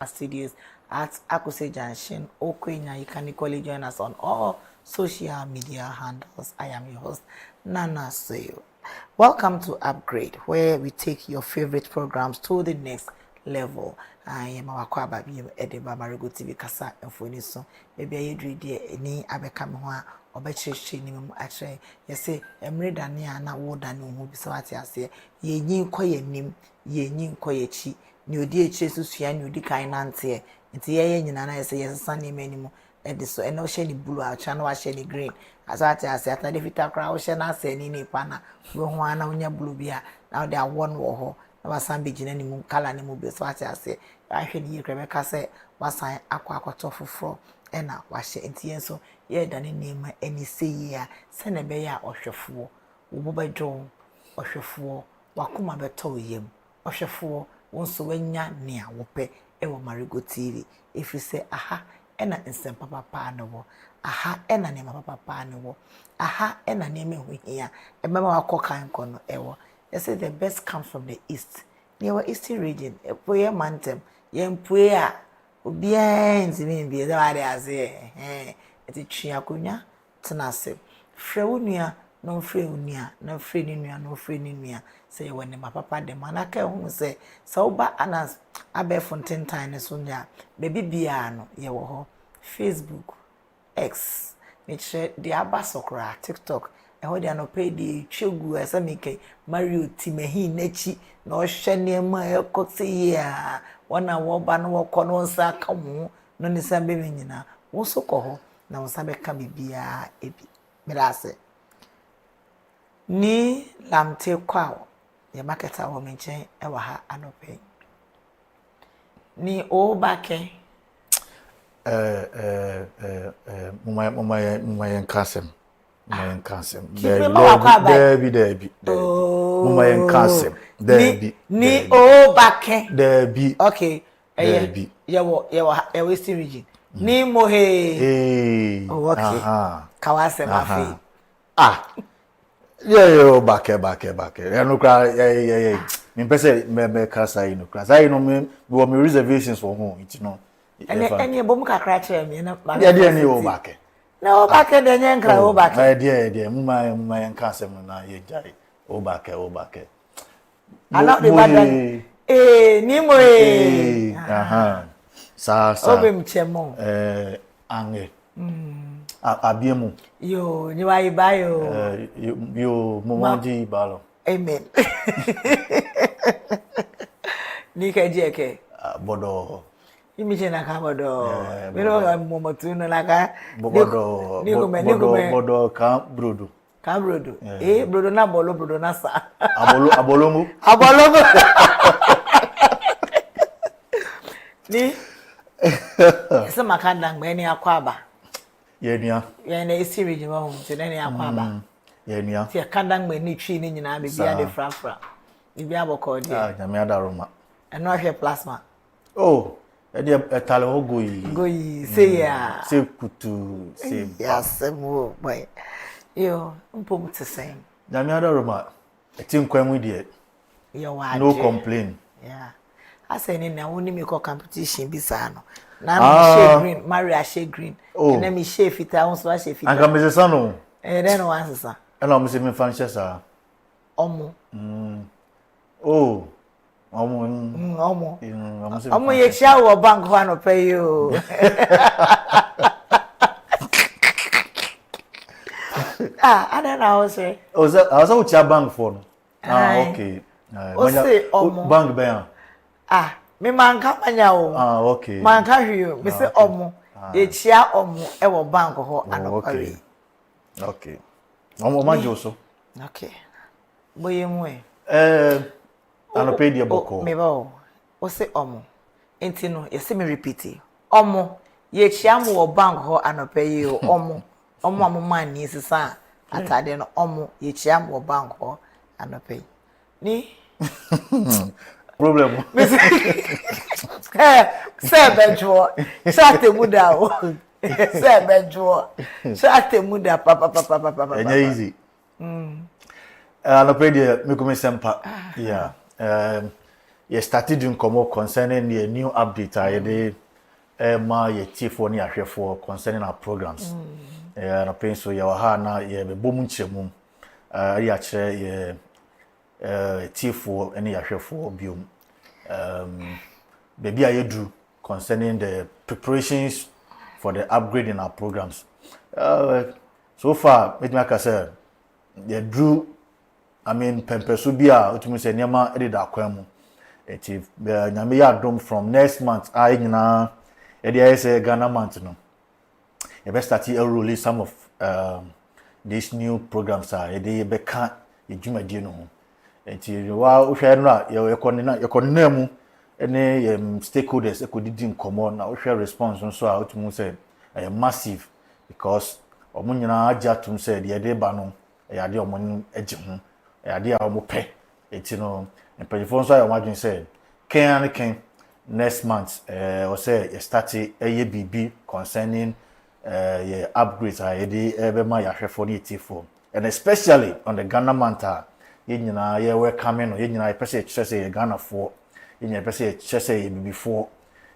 Studios at Akuse Junction, Okwenya. You can equally join us on all social media handles. I am your host, Nana Seyo. Welcome to Upgrade, where we take your favorite programs to the next level. I am our Kwababi Edeba Marego TV Kasa and Funiso. Maybe I dream any Abekam or Betchy Nimum actually. Yes, say, Emre Dania, na woda no who be so at ya say, ye knew quiet nim, ye knew quiet chi. New dear Jesus, you di kind auntie. It's ye and I say, yes, sunny minimum. And so, and no shady blue, our channel, shady green. As I say, after the Vita crowd, shall not say any pana. Go one on your blue beer. Now they are one war. There was some big any moon color any mobile. So I say, I heard you, Rebecca say, was I aqua tofu fro. And now, wash it in so, ye done in name any say ya, send a bear or chauffeur. Ubo John or chauffeur, Wakuma beto yim or chauffeur. Once when ya near wope ewo Marego TV. If you say aha ena instant papa no aha ena name papa no aha ena name we here e mama wa kokan kono ewo. They say the best comes from the east. Near eastern region epoye mantem ye mpoye a obi ntimi bi da wade ase eti twiakonya tenase frewunua no free unia, no free nua, no free nua. Say when my papa de manaka who say so ba anas abe fonten time so nya baby bia no ye wo ho Facebook X meche de abasokra TikTok e ho de no pay di twegu asamike Mario Timehi nachi na o hwe nema e kote ya wana wo ba no wo kono nsa ka mo no ni sa be nyina wo so ko ho na wo sa be ka bibia ebi mirase ni lamte kwao ya marketa wo menchen e wa ha anope ni o bake mumayen kasem debi mumayen kasem debi ni o bake debi okay debi yawo eastern region ni mohe oh okay kawase mafi yeah, back. No cry, yeah. Me pese me kasa ino. Kasa ino me we me reservations for home, you know. Any bom kakra kire me na. Yeah, dey any o back. Na o back dey nyen kra o back. Dey. Muma yan kasa mo na ye jai. O back. Ala de badan. Ni mo Sa. Obem chemo. Ange. Abiemu. Yo, ni wa ibayo. Yo momaji balo. Amen. Ni ka jeke. Bodo. Imi chena ka bodo. Mero ga momotu na laka. Bodo ka brodo. Ka brodo. Brodo na bolo, brodo na sa. Abolongo. Ni. Ese makanda ngbe akwaba. Yenia. Yena isi region wa hom, tene ne akwaba. Yenia. Ti akanda ngbe ni twi ni nyina be bia de frafra. Bibi aboko de. Nyame adaroma. Eno ahwe plasma. Oh, e de etale ho goyi. Goyi, say ya. Say kutu, say. Yes, mo boy. Yo, mpom te say. Nyame adaroma. Etim kwanmu de. Yo wa. No complain. Yeah. I say ni na woni me ko competition bi sa no. Na me share green, Maria share green. And then me share fita, on so share fita. Anka me se sano. Then one answer. And I'm say me fan share sa. Omo. Oh. Omo. Omo. Omo ye chia wo bank ho no pay you. I don't know say. I was chia bank for no. Okay. Bank be me manka manya o. Okay. Manka hwi me say omo. Ye chia omo e wo bank ho anokare. Okay. Omo manjo so. Okay. Boye mu anope die boko. Me ba o say omo. Enti no ye say me repeat. Omo ye chia mo wo bank ho anope yi o omo. Omo amman ni sisa atade no omo ye chia mo wo bank ho anope. Ni problem. Say benjo. Shate muda o. Say benjo. Shate muda papa. Enye easy. Anope die me come sempa. Yeah. you started doing concerning the new update ma ye tifo ni ahwefo concerning our programs na penso ya ha na ye bebom nchemum ya kire ye tifo ni ahwefo biom baby ayedu concerning the preparations for the upgrade in our programs so far let me say they drew I mean pempesu bia utumi se niam edida kwam eti nyame ya dom from next month I nyina edi say Ghana month no e be start release some of these new programs edi be ka edwumadie no ho eti wa uhwe no a ye mu ene stakeholders ekodidi nkomo na uhwe response nso a utumi se massive because omo nyina agya tum se de ede ba no ya de omo agi ho ya de a omo pe eti no empanyfo nso ya wadwen se ken next month or say you start a BB concerning your upgrades ebe ma ya hwefo ni tifo and especially on the Ghana month ye nyina ye welcome no ye nyina pese say Ghana for ye nyina pese say BB for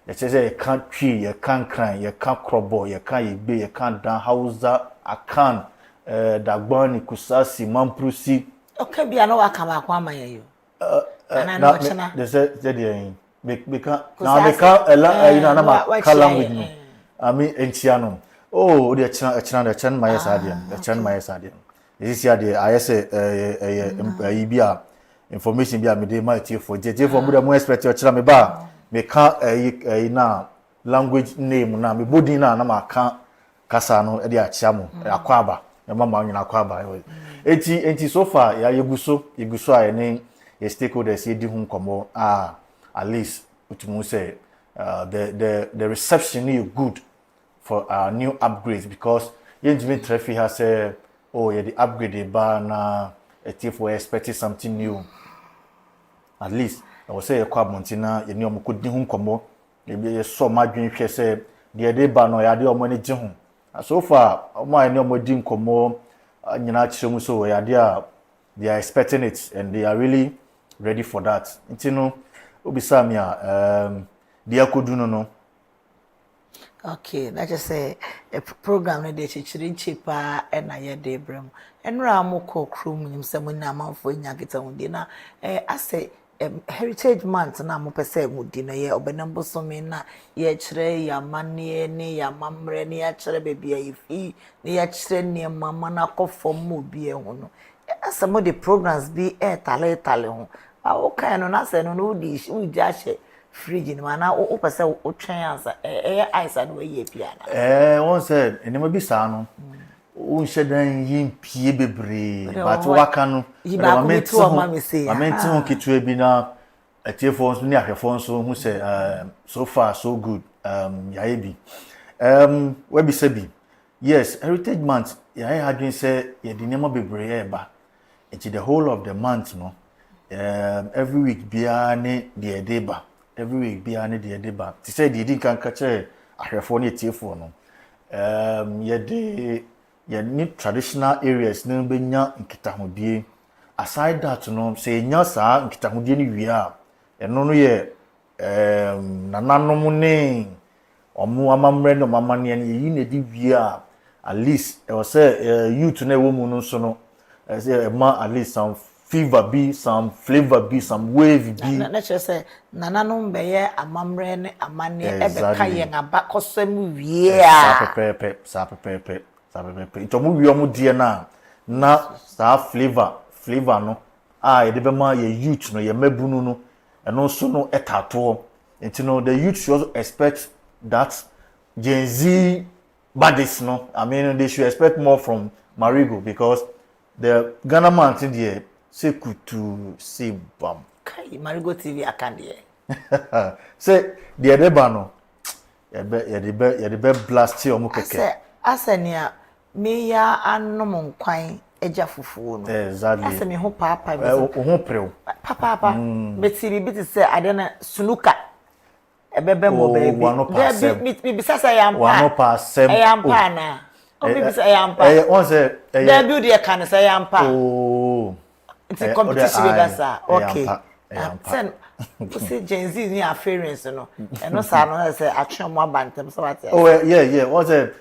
ye say you can't twi you can't cry you can't krobo you can't igbe you can't dan hausa akan dagbani kusasi mamprusi okay bia no wakama kwa amaye yo now they said because now they can't na ma kalam with me I mean entiano oh they chana my sadie this year they I say bia information bia me dey my for me dey more expect you chana me ba me can na language name na me body na ma kan kasa no e dey achia mo akwaba e mama nyina akwaba enti so far ya yeguso a ene ye stakeholders ye di hu nkomo at least utumu say the reception is good for our new upgrades because yenjimi traffic has said oh yeah the upgrade ba na if we expecting something new at least I will say kwa montina ye ni omo di hu nkomo ye so madwen hwe say de ba no ya de omo ni gi hu so far omo ani omo di nkomo nyina chiremu so ya de they are expecting it and they are really ready for that ntino obisami they akodu no okay that just say a program no dey chichiri chepa na ye dey brem enra amoko krom nim se mun na manfo nya kita hunde na ase heritage month na mo pese mudi no ye obenambo so me na ye kire ya mane ne ya mamre ne ya kire bebia ifi ne ya kire ne mama na kofom mo bi ehun no ase mo the programs bi tale ho awo kan no na se no no di udi ahye fridge ni mana o pese o twen ansa ice no ye bia na one said enema bi sa no o nhyedan yimpie bebre but waka no amenti kitu bi na atiefo nso ni ahwefo nso hu se so far so good yae bi we bi se bi yes heritage month yae hadwen se ye di nema bebre eba into the whole of the month no every week bia ne de deba every week bia ne de deba ti say de di kan ka che ahwefo ne atiefo no ye ni traditional areas no benya nkitahodie aside that no say nya saa nkitahodie ni wia eno no ye nananom ne omo amamre no mamane ne yi na di wia at least e was say youth na wo mu no so no say at least some fever be some flavor be some wave be na say nananom be ye amamre ne amane ebe ka ye ngaba kosem wia sa pepe itomu wi omu die na sa flavor no e de be ma ye youth no ye mabunu no eno so no etato no the youth should also expect that Gen Z bodies no I mean they should expect more from Marego because the Ghana man thing there say kutu say bam kai Marego TV akande say the edeba no ye de be blast omu keke asenia me ya anom nkwan eja fufuo no exactly ase me ho papa me ho prew papa metiri bi te se ade na sunuka ebebe mo baby bi sasa ya mpa wano pa sem ya mpa na o bi sasa ya mpa on say da bi de kan say ya mpa oh it's competition be gasa okay sen You see Gen Z ni afference no. And no say no say action more bantem so what. Oh yeah. What's it?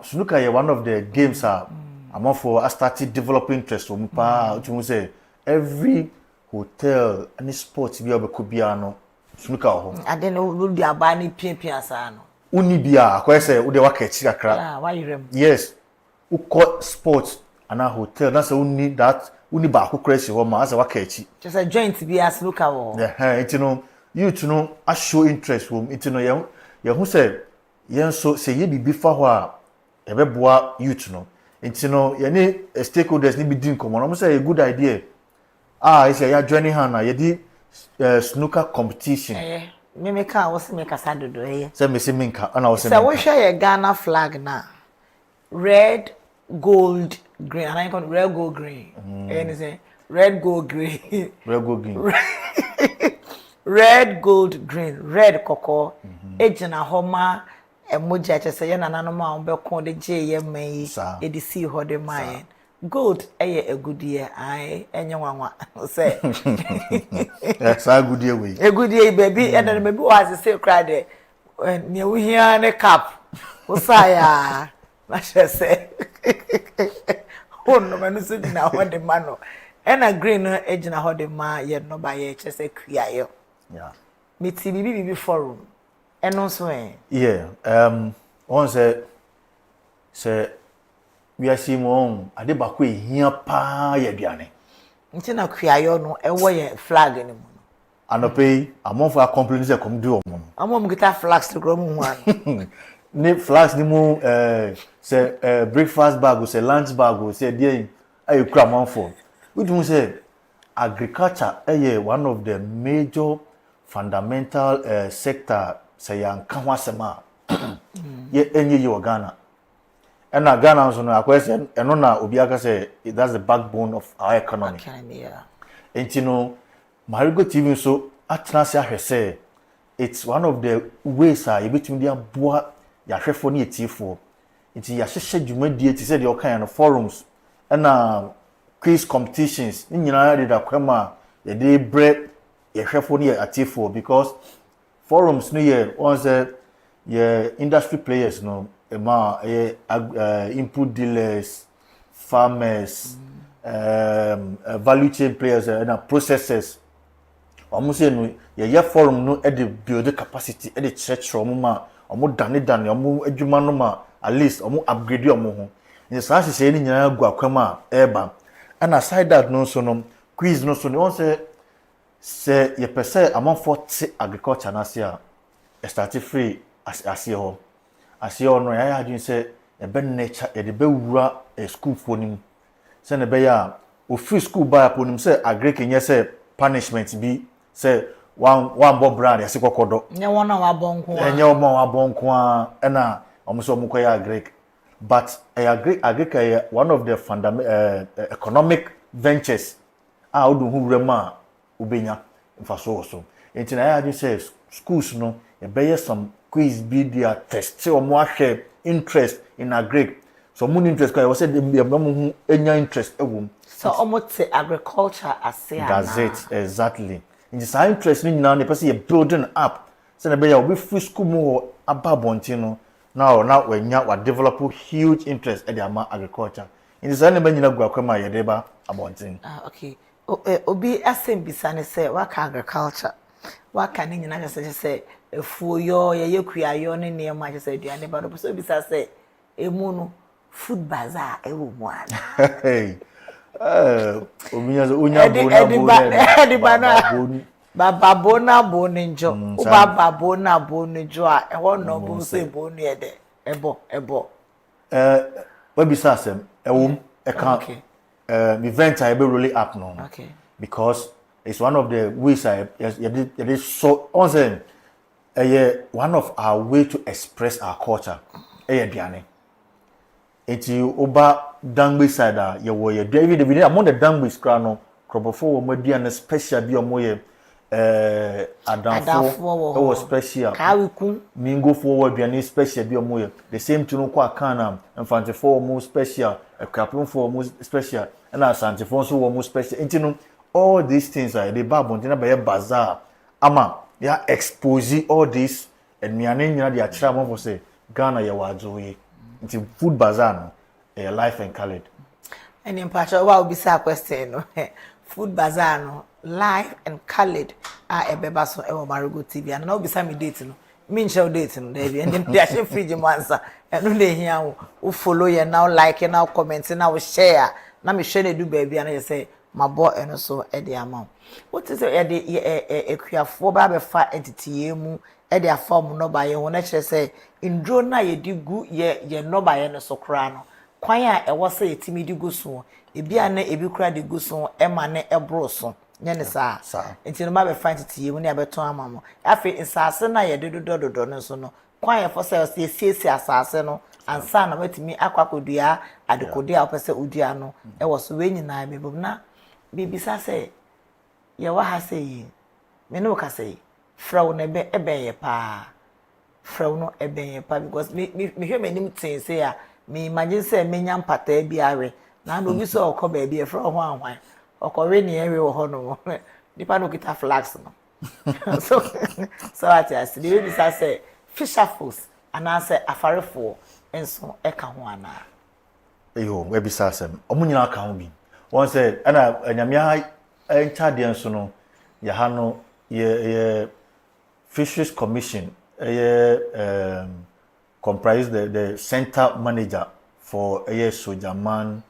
Snooker is one of the games I'm for I started developing interest from pa. You say every hotel any sports bi obeku bia no snooker ho. And then we do abani pian sa no. Uni bia akwa say wo de waka echi kakra. Yeah, why you rem? Yes. Who call sports and a hotel that's uni that uni ba ko crazy ho ma as waka echi. Just a joint be as snooker wo. Yeah, you know you to know I show interest wo it know ye who say yen so say ye bibi fa ho a e be boa youth no. It know ye ni stakeholders ni bi din komo no say a good idea. I say ya joining hand na ye di snooker competition. Me make was make asado do eh. Say me say minka and I was say so we share your Ghana flag now. Red, gold, green. And I call red, gold, green. And say red, gold, green. Red, gold, green. Red, gold, green. Red, cocoa. Ejina homa. Emoji I just say na nanoma umbe konde JMA. Edisi hode maye. Gold a good year. I enyanwa say. That's a good year we. A good year baby and then maybe was say cry there. When you hear the cap. Usaya. I say. Oh no man so na hode mano. And a green ejina hode ma ye no ba ye just say kria yo. Yeah. Me ti bibi forum. Eno so Yeah. On say we are seeing on ade ba ko ehia pa ye aduane. Nti na kria yo no e wo ye flag ni mu. Anope amon for complain say come do omon. Amom gita flags to grow mu wan. Ne flags ni mu say breakfast bag or say lunch bag or say there ayi kura man for. We do say agriculture one of the major fundamental sector say yan kan wasema. Ye enye ye Ghana. And na Ghana so no question eno na obi aka say that's the backbone of our economy. Okay, yeah. And you know Marego TV so atena se ahwese it's one of the ways you between the aboa ya hwefo ne etifo. Nti ya hwehwe dwumadi eti se de okan no forums na quiz competitions ni nyina de da kwama ye de bre ya hwefo ne etifo because forums no ye on say ye industry players no ema input dealers farmers value chain players and processors almost no ye forum no e dey build capacity e dey church from ma omo dane omo adwuma no ma at least omo upgrade omo ho in sa hye ni nyina gu akwama eba and aside that no so no quiz no so no say ye pese among 40 agriculture na sia start free as ho no ya adwin say e be nature e dey be wura school fonim say ne be ya o free school buy ponim say agri kenye say punishment bi say one bob brand yesi kokodo nye wona wa bonko enye omo wa bonko a na omuso omuko ya agri but agri one of the fundamental economic ventures odu hu rema ubenya mfaso so entina ya dey say schools no e be some quiz be their test say omo ahwe interest in agri so moon interest ka say dem enya interest ewum so almost agriculture as that's it exactly in the interest ni nyina ne person you building up say na be ya obi free school mo ababontin no now we develop huge interest in the agriculture in the same nyina gu akwama ye deba abontin okay obi asem bisane say waka agriculture waka ni nyina say efuo yo ye kuayo ne ne ma say aduane ba no so bisa say emu no food bazaar ewo mu ana hey ominya bona baba bona boninjo baba bona boninjo a e wono bo say bonu ye de ebo we bisa asem ewom e kan event I be really up no okay because it's one of the ways it is so on one of our way to express our culture aduane eti oba dangbe side ye wo ye David among the dangbe skra no krobofo wo maduane special bi omo ye adamfo wo special kawiku mingofo wo aduane special bi omo ye the same tunu kwa kana mfantefo wo special ekrapemfo wo special na asantefo so wo special enti no all these things are the babon tina be bazaar ama ya expose all this nnuane nyina de akira mo for say Ghana ye wadzo ye nti food bazaar no life and colored and in part wa obi say question no food bazaar no life and colored ebeba so e wo Marego TV and na obi say me date no me nche date no dey and dey share fridge mo answer eno dey hia wo follow ye now like ye now comment now share na me share do baby and you say my boy eno so e dey amount what is e dey ekuafo ba be fa entity mu e dey form no ba ye ho na kire say indro na ye di gu ye no ba ye no so kra no kwan a e wo say yetimi di gu so ebi ana ebi kra di gu so e ma ne e bro so nye ne sa enti no ba be fa entity mu ne abeton amamo afi insase na ye dodododo no so no kwan ye for say siesie asase no ansa na matimi akwakodua adekodua opese odua no e wo so we nyina be na bibisa say ye wa ha say me no ka say fraw na be ebenye pa fraw no ebenye pa because me hwe manim tin say a me imagine say menya mpata bi awe na no bi so okọ ba bi e fraw ho anwan okọ we ne ewe wo ho no nipa no kita flags no so at as the baby say fisher force and answer afarefo enso eka ho ana eyo we bi sa asem omunyina aka ho bi won say ana anyamia enchade enso no ya ha no ye Fisheries Commission comprise the center manager for Sojaman,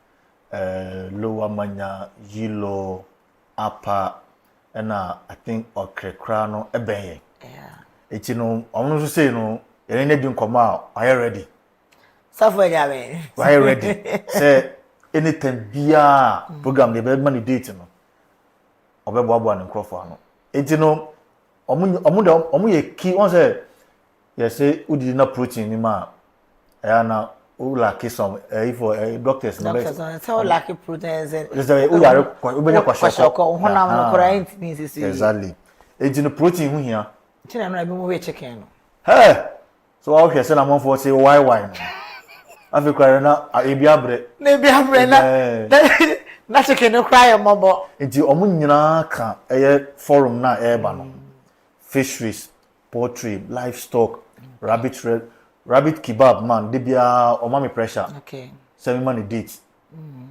Lower Manya, Yilo, Upper, and I think Okrekrano, Ebeye. Yeah. It's I'm not saying no, you ain't doing come out. Are you ready? Software gabe. Are you ready? Say anything via program the bed money date no. Obebo and Crawford no. It's omu ye key one say yes say who did not protein ni ma na who like some for doctors no tell like proteins and just who are ubenya kwashoko ho na no kora intimi sisi exactly enti no protein hu hia tina no abi mo we chicken no hey so how here say na mon for say why no afi kwara na ebi abre na chicken no cry mobo enti omu nyina ka forum na eba no fisheries, poultry, livestock, rabbit kebab, man, they be omami pressure. Okay. So me money date.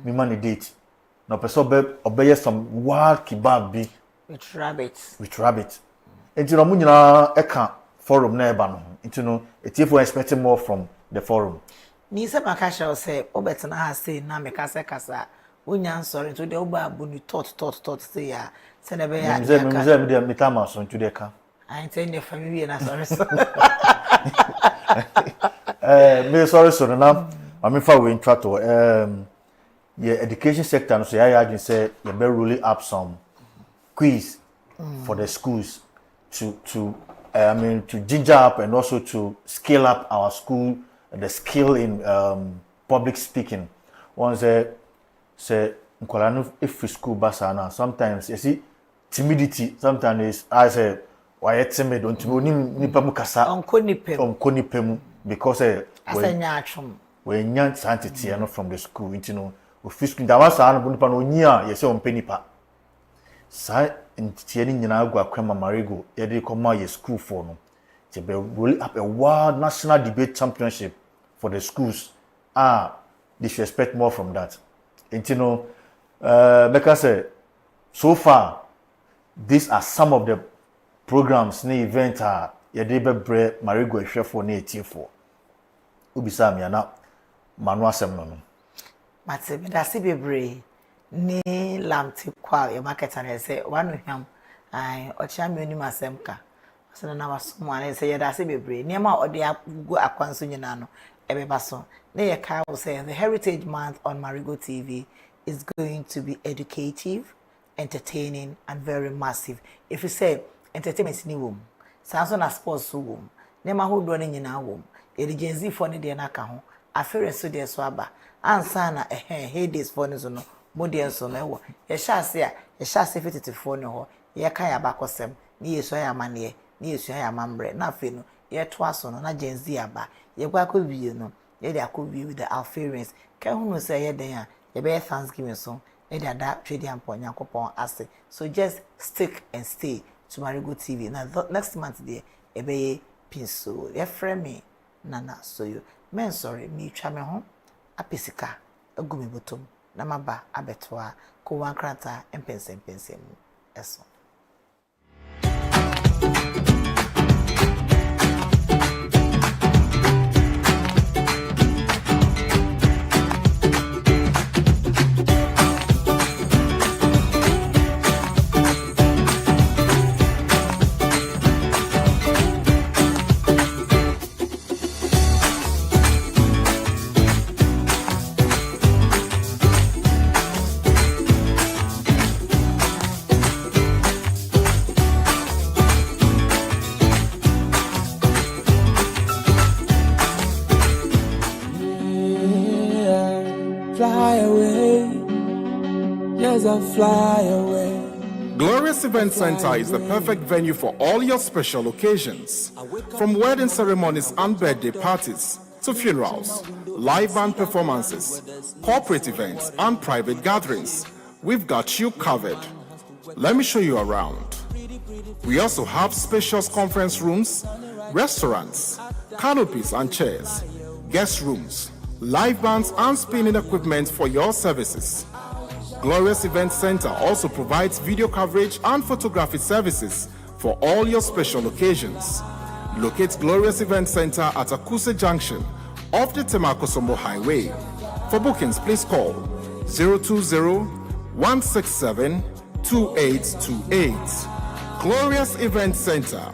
Me money date. No person obey some wild kebab be with rabbits. And you know, munyina eka forum na eba no. Into no, if we expecting more from the forum. Ni se makasha say obetna ha say na me kasa. Unya sorry to the oba buni thought say ya. Se na be ya. Me tama so into the ka. I tell your family and sorry. Me sorry so now. I mean for we intro to education sector so I say you better really up some quiz for the schools to ginger up and also to scale up our school the skill in public speaking. Once say nkolanu if school basana sometimes you see timidity sometimes is I say why timid don't nipa mu kasa onko nipa mu because asanya atwom we nya santity no from the school you know office school da wasa no nipa no nyia ye se on penipa sa ntie ni nyina agwa kwema Marego ye dey come my school for no to be really up a world national debate championship for the schools they should expect more from that and you know like I say so far these are some of the programs na event ye dey bebre Marego ehwefo na etifo ubisa me na manu asem no mate me da se bebre ni lamti kwa e market na say wanu hwam ai ocha me oni masem ka so na waso ane say ye da se bebre ni ma ode agu akwanso nyina no e be baso na ye ka will say the Heritage Month on Marego TV is going to be educative, entertaining and very massive. If you say entertainment ni wom sanso na sports wom nema hodo na nyina wom eligenzi for ne de na ka ho afere so de so aba ansa na hades for ne so no modern so na wo ye hyase fitete for ne ho ye kan ya bakosem ni yeso ya mane ni yeso ya mambre na afi no ye to aso no na genzi aba ye gwa ko wie no ye de akowie with the Alpharians kan hu no say ye den a ye be Thanksgiving so e de ada twedi ampo Nyankopon ase so just stick and stay to Marego TV. Now next month there ebe pinso. Ye friend me Nana Soyo. Men sorry me twa me ho apisika agumi botom na maba abetwa ko wankrata empensem mu eso. Fly away. Glorious Event Center is the perfect venue for all your special occasions. From wedding ceremonies and birthday parties to funerals, live band performances, corporate events, and private gatherings, we've got you covered. Let me show you around. We also have spacious conference rooms, restaurants, canopies and chairs, guest rooms, live bands, and spinning equipment for your services. Glorious Event Center also provides video coverage and photography services for all your special occasions. Locate Glorious Event Center at Akuse Junction off the Temakosombo Highway. For bookings, please call 020-167-2828. Glorious Event Center,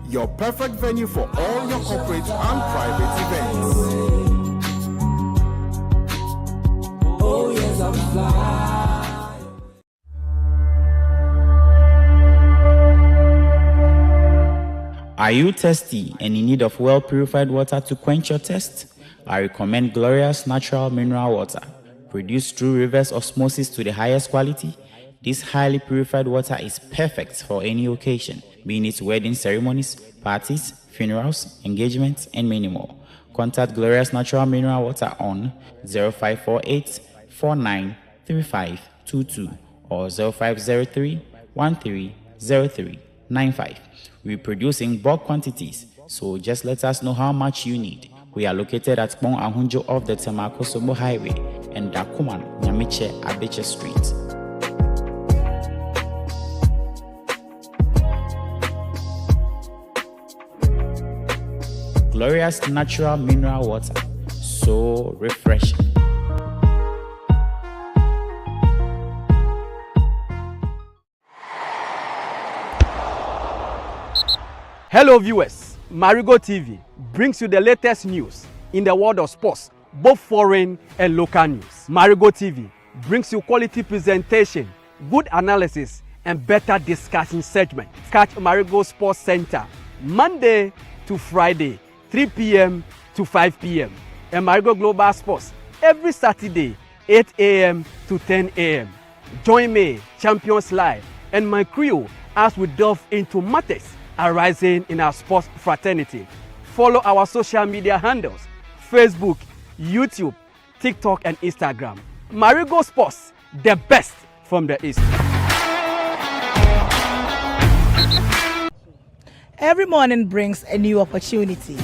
your perfect venue for all your corporate and private events. Oh yes, I'm fly. Are you thirsty and in need of well-purified water to quench your thirst? I recommend Glorious Natural Mineral Water. Produced through reverse osmosis to the highest quality, this highly purified water is perfect for any occasion, being it wedding ceremonies, parties, funerals, engagements, and many more. Contact Glorious Natural Mineral Water on 0548 493522 or 0503 130395. We produce in bulk quantities, so just let us know how much you need. We are located at Bon Ahunjo off the Temakosombo Highway and Dakuman, Nyamiche, Abeche Street. Glorious Natural Mineral Water, so refreshing. Hello viewers, Marego TV brings you the latest news in the world of sports, both foreign and local news. Marego TV brings you quality presentation, good analysis, and better discussion segment. Catch Marego Sports Center Monday to Friday, 3 p.m. to 5 p.m. and Marego Global Sports every Saturday, 8 a.m. to 10 a.m. Join me, Champions Live, and my crew as we delve into matters arising in our sports fraternity. Follow our social media handles: Facebook, YouTube, TikTok, and Instagram. Marego Sports, the best from the East. Every morning brings a new opportunity.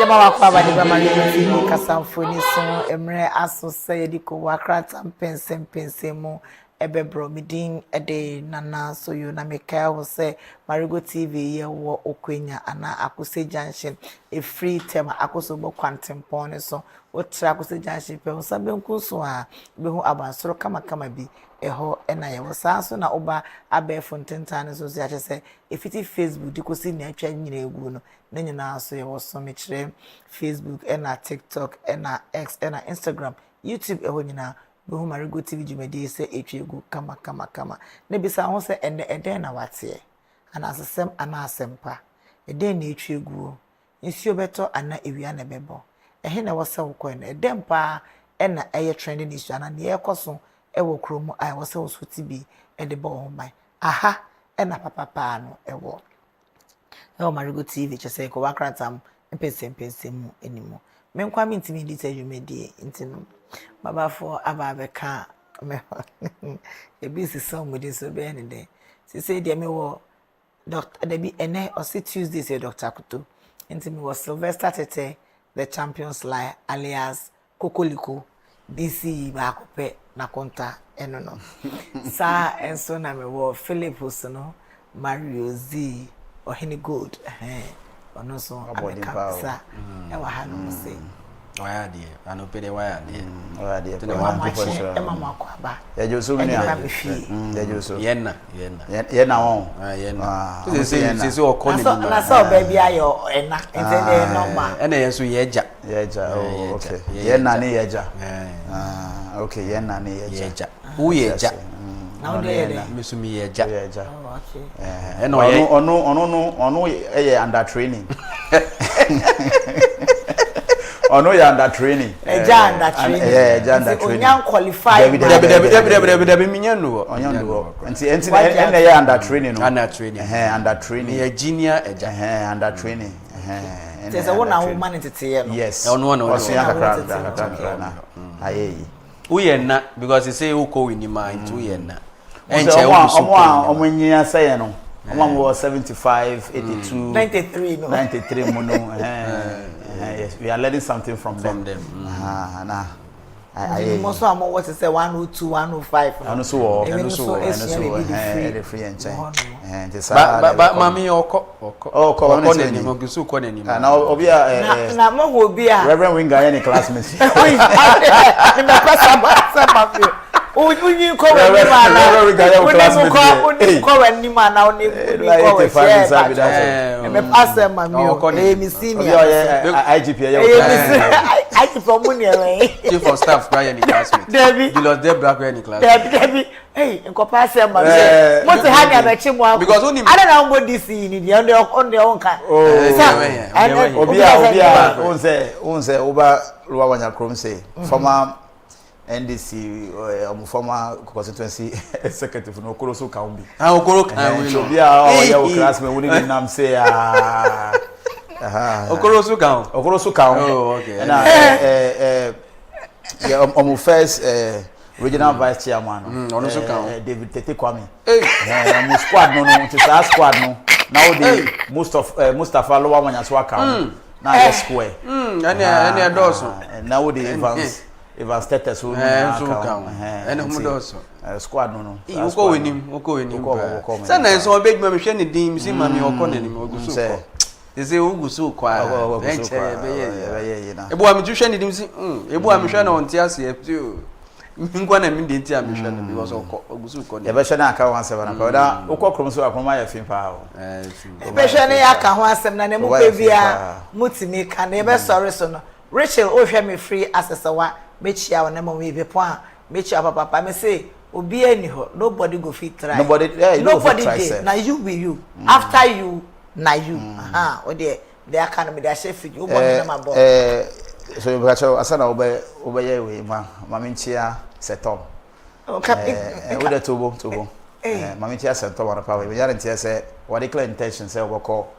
Yama wakwa badi ba Marego TV kasamfoni so emre aso say diko wakrata mpense mu ebebro midin ede nana so you na meka wo say Marego TV ye wo okwenya ana akose junction a free tema akoso bo kwantempon so wotra akose junction pe ho sabe nkuso a be ho abansoro kama bi eho ena ye wo sa so na oba abefo ntentane so ya chese efiti Facebook diko si na atwa nyina egu no na nyina so ye wo so me kire Facebook ena TikTok ena X ena Instagram YouTube eho nyina be ho Marego TV jumedi se etwegu kama ne bisa ho se eden na wate ana asesem ana asempa eden na etwegu nsio beto ana ewia na bebo ehe na wo se wo ko na eden pa ena eye trending issue ana ne ekoso ewo kromu ai wo se wo so tibi ede bo ho mai aha ena papa no ewo Marego TV chese ko wakratam mpese mu enimo menkwa mi ntimi di tejumedi ntino baba for ababeka me ebisi somebody so be any day say dey me wo doctor debi ene o say Tuesday say Dr. Kuto ntimi wo Sylvester Tete the Champions Lie alias Kokoliko DC ba kope na konta eno no sa enso na me wo Philipus no Mario Z Ohini Gold ono so abeka sa e wa hanu say why dey ano pede why dey tene wa e mama akwaba ya joso mi ya joso yenna won yenna se okoni ni na so baby ayo ena ntende normal ena yeso yeja oh okay yenna ni yeja okay yenna ni yeja u yeja na o dey mesumi yeja oh okay ena ono under training ono ya under training eja under training eja under training onyan qualified David minyanu onyan nti ena ya under training no under training under training ya junior eja under training there's a one woman tete no yes ono ya kakra na ayi uyenna because he say uko winima into uyenna enche omo nyia say no omo 75 82 93 no 93 mo no yes, we are learning something from them. Nah. I most am what is say 102 105. Ano so the free and change. But mommy oko ni mo gusu ko ni na obi a na mo ho bi a Reverend Winger any classmates. Ni me pasa ba unyi ko we ni ma na unyi ko we ni ma na unyi ko we share me pasa ma mi mi senior IGP IGP mo ni e chief of staff cry ni classmate Julius Debra cry ni classmate Debbie hey nko pasa ma mo te ha ga be chi mo because only I don't know what this ni dey on the on kan obi a onse oba ruwa wanya krom say former NDC former constituency executive no okoro so kan bi okoro kan we no bia o ya o classmate woni ni nam say okoro so kan oh okay na yeah first regional vice chairman ono so kan David Tete Kwame mo squad no to say squad no now the Mustafa Lowa Manyaswa kan na square any doors now the Evans status so ene humodoso squad no uko wenim sa na enso obeduma me hwe ne din si mami oko ne nim ogusu ko ese ugusu kwa enche be ebu am hwe ne dim si ebu am hwe na onti ase ngwa na mi de nti am hwe no because ogusu ko ne e be hwe na aka ho asem na ka da ukọ krom so akoma ya fin pa o e be hwe ne ya ka ho asem na ne mu pe bia mutimi ka na e be sorry so no Rachel o hwe me free accessoire mechia wona mo we be po a mechia papa me say obi ani ho nobody go fit try nobody dey na you be you after you na you o dey they can me dey chef you body na mabo So you got your asana obey we maminchia setom. Okay. With the tubo. Maminchia setom on the power. We aren't here say what declare intention say we call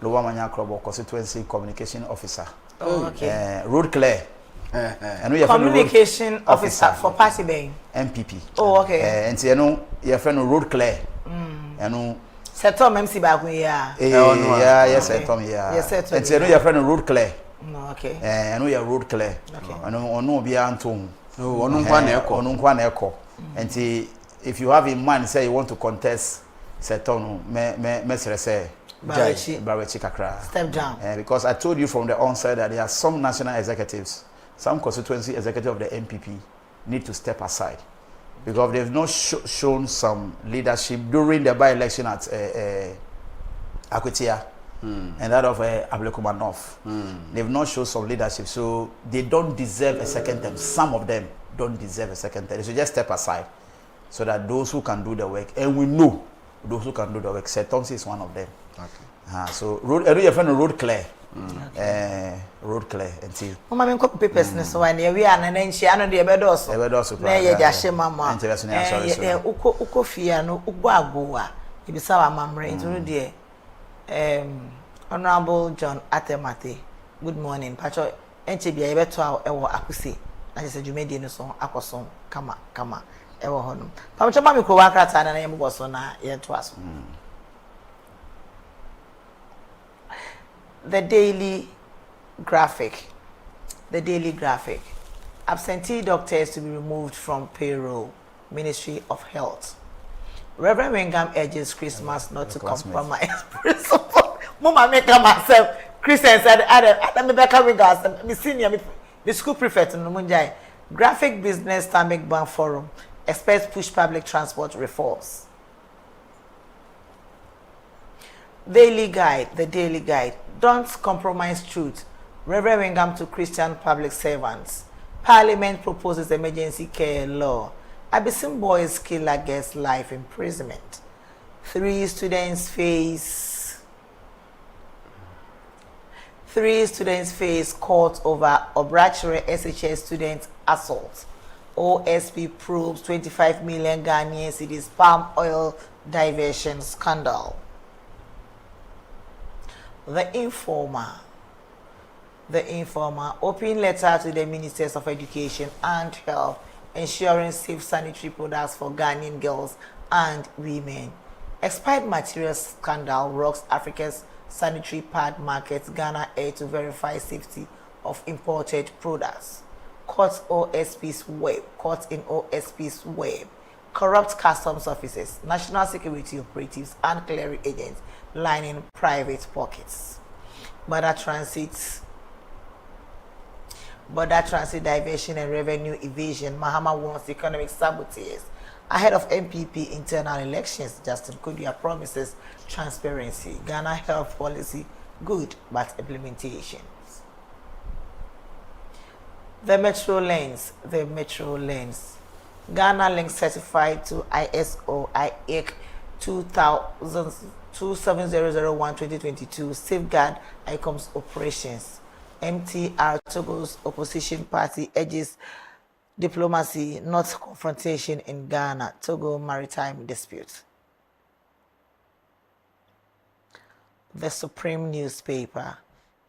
Lower Manya Club constituency communication officer. Oh, okay. Road clear. And we have communication officer for party being MPP. Oh, okay. And you know your friend road clear. You know Setom MC back we yeah. Yes, Setom yeah. Yes, Setom. And you know your friend road clear. No, okay. And we are road clear. Okay. And no be antum. No, onu echo. And if you have in mind say you want to contest Setom me say Barachi kakra. Step down. Because I told you from the onset that there are some national executives, some constituency executive of the MPP need to step aside because they've not shown some leadership during the by-election at Akwetia and that of Ablekuma North. They've not shown some leadership, so they don't deserve a second term. Some of them don't deserve a second term. They should just step aside so that those who can do the work, and we know those who can do the work, Setonsi is one of them. Okay. So road, your friend road clear. Road clear until. Mama, me copy papers so when we are and then she ano the bedos. The bedos. Na ye jashe mama. Uko fia no ugbo agboa. Ibisa wa mamre into there. Honorable John Atemate. Good morning. Pacho enche bia ye beto ewo akuse. Na se dwumedi no so akoso kama ewo hono. Pacho mama ko wakrata na ye mbo so na ye to aso. The Daily Graphic. Absentee doctors to be removed from payroll. Ministry of Health. Reverend Wengham urges Christmas not to compromise principle. Mama make myself. Christian said, "Adam, me back coming gas. Me senior, me school prefect no munjai. Graphic Business Stomach Bank Forum. Experts push public transport reforms." The Daily Guide. Don't compromise truth. Reverend Wengham to Christian public servants. Parliament proposes emergency care law. Abyssinian boys killer gets life imprisonment. 3 students face court over Obrachere SHS student assault. OSP probes 25 million Ghanaian cedis palm oil diversion scandal. The Informer, open letter to the Ministers of Education and Health, ensuring safe sanitary products for Ghanaian girls and women. Expired materials scandal rocks Africa's sanitary pad markets. Ghana Air to verify safety of imported products. Caught in OSP's web. Corrupt customs officers, national security operatives, and clearing agents lining private pockets. Border transit diversion and revenue evasion. Mahama warns economic saboteurs ahead of MPP internal elections. Justin Kudia promises transparency. Ghana health policy good, but implementation. The Metro Lanes. Ghana Link certified to ISO IEC 27001-2022 safeguard ICOM's operations. MTR Togo's opposition party urges diplomacy, not confrontation in Ghana. Togo maritime dispute. The Supreme newspaper.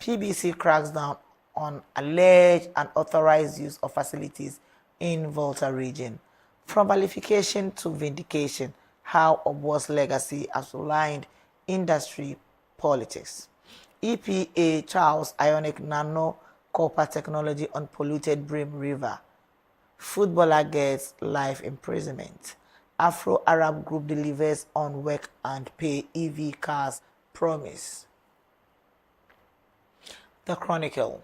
PBC cracks down on alleged unauthorized use of facilities in Volta region. From vilification to vindication, how Obo's legacy has aligned industry politics. EPA trials ionic nano copper technology on polluted Brim River. Footballer gets life imprisonment. Afro-Arab group delivers on work and pay. EV cars promise. The Chronicle.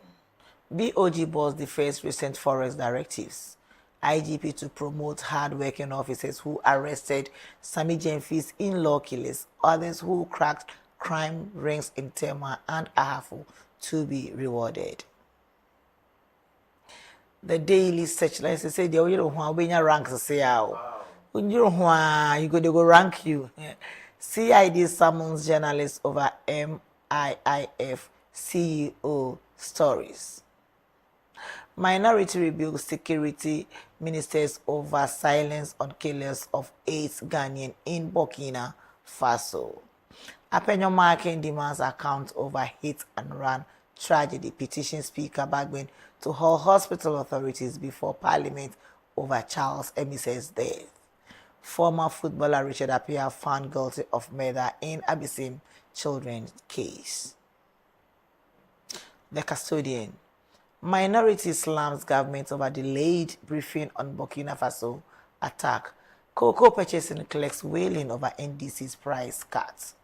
BOG boss defends recent forest directives. IGP to promote hard-working officers who arrested Sami Jemfi's in-law killers, others who cracked crime rings in Tema and Ahafo to be rewarded. The Daily Searchlight say the you know when you rank say when you go rank you. CID summons journalists over MIIF CEO stories. Minority rebukes security ministers over silence on killers of 8 Ghanaian in Burkina Faso. Apenyo Marking demands account over hit and run tragedy. Petition Speaker Bagbin to hold hospital authorities before Parliament over Charles Emise's death. Former footballer Richard Appiah found guilty of murder in Abyssinian children's case. The custodian. Minority slams government over delayed briefing on Burkina Faso attack. Cocoa purchasing collects wailing over NDC's price cuts.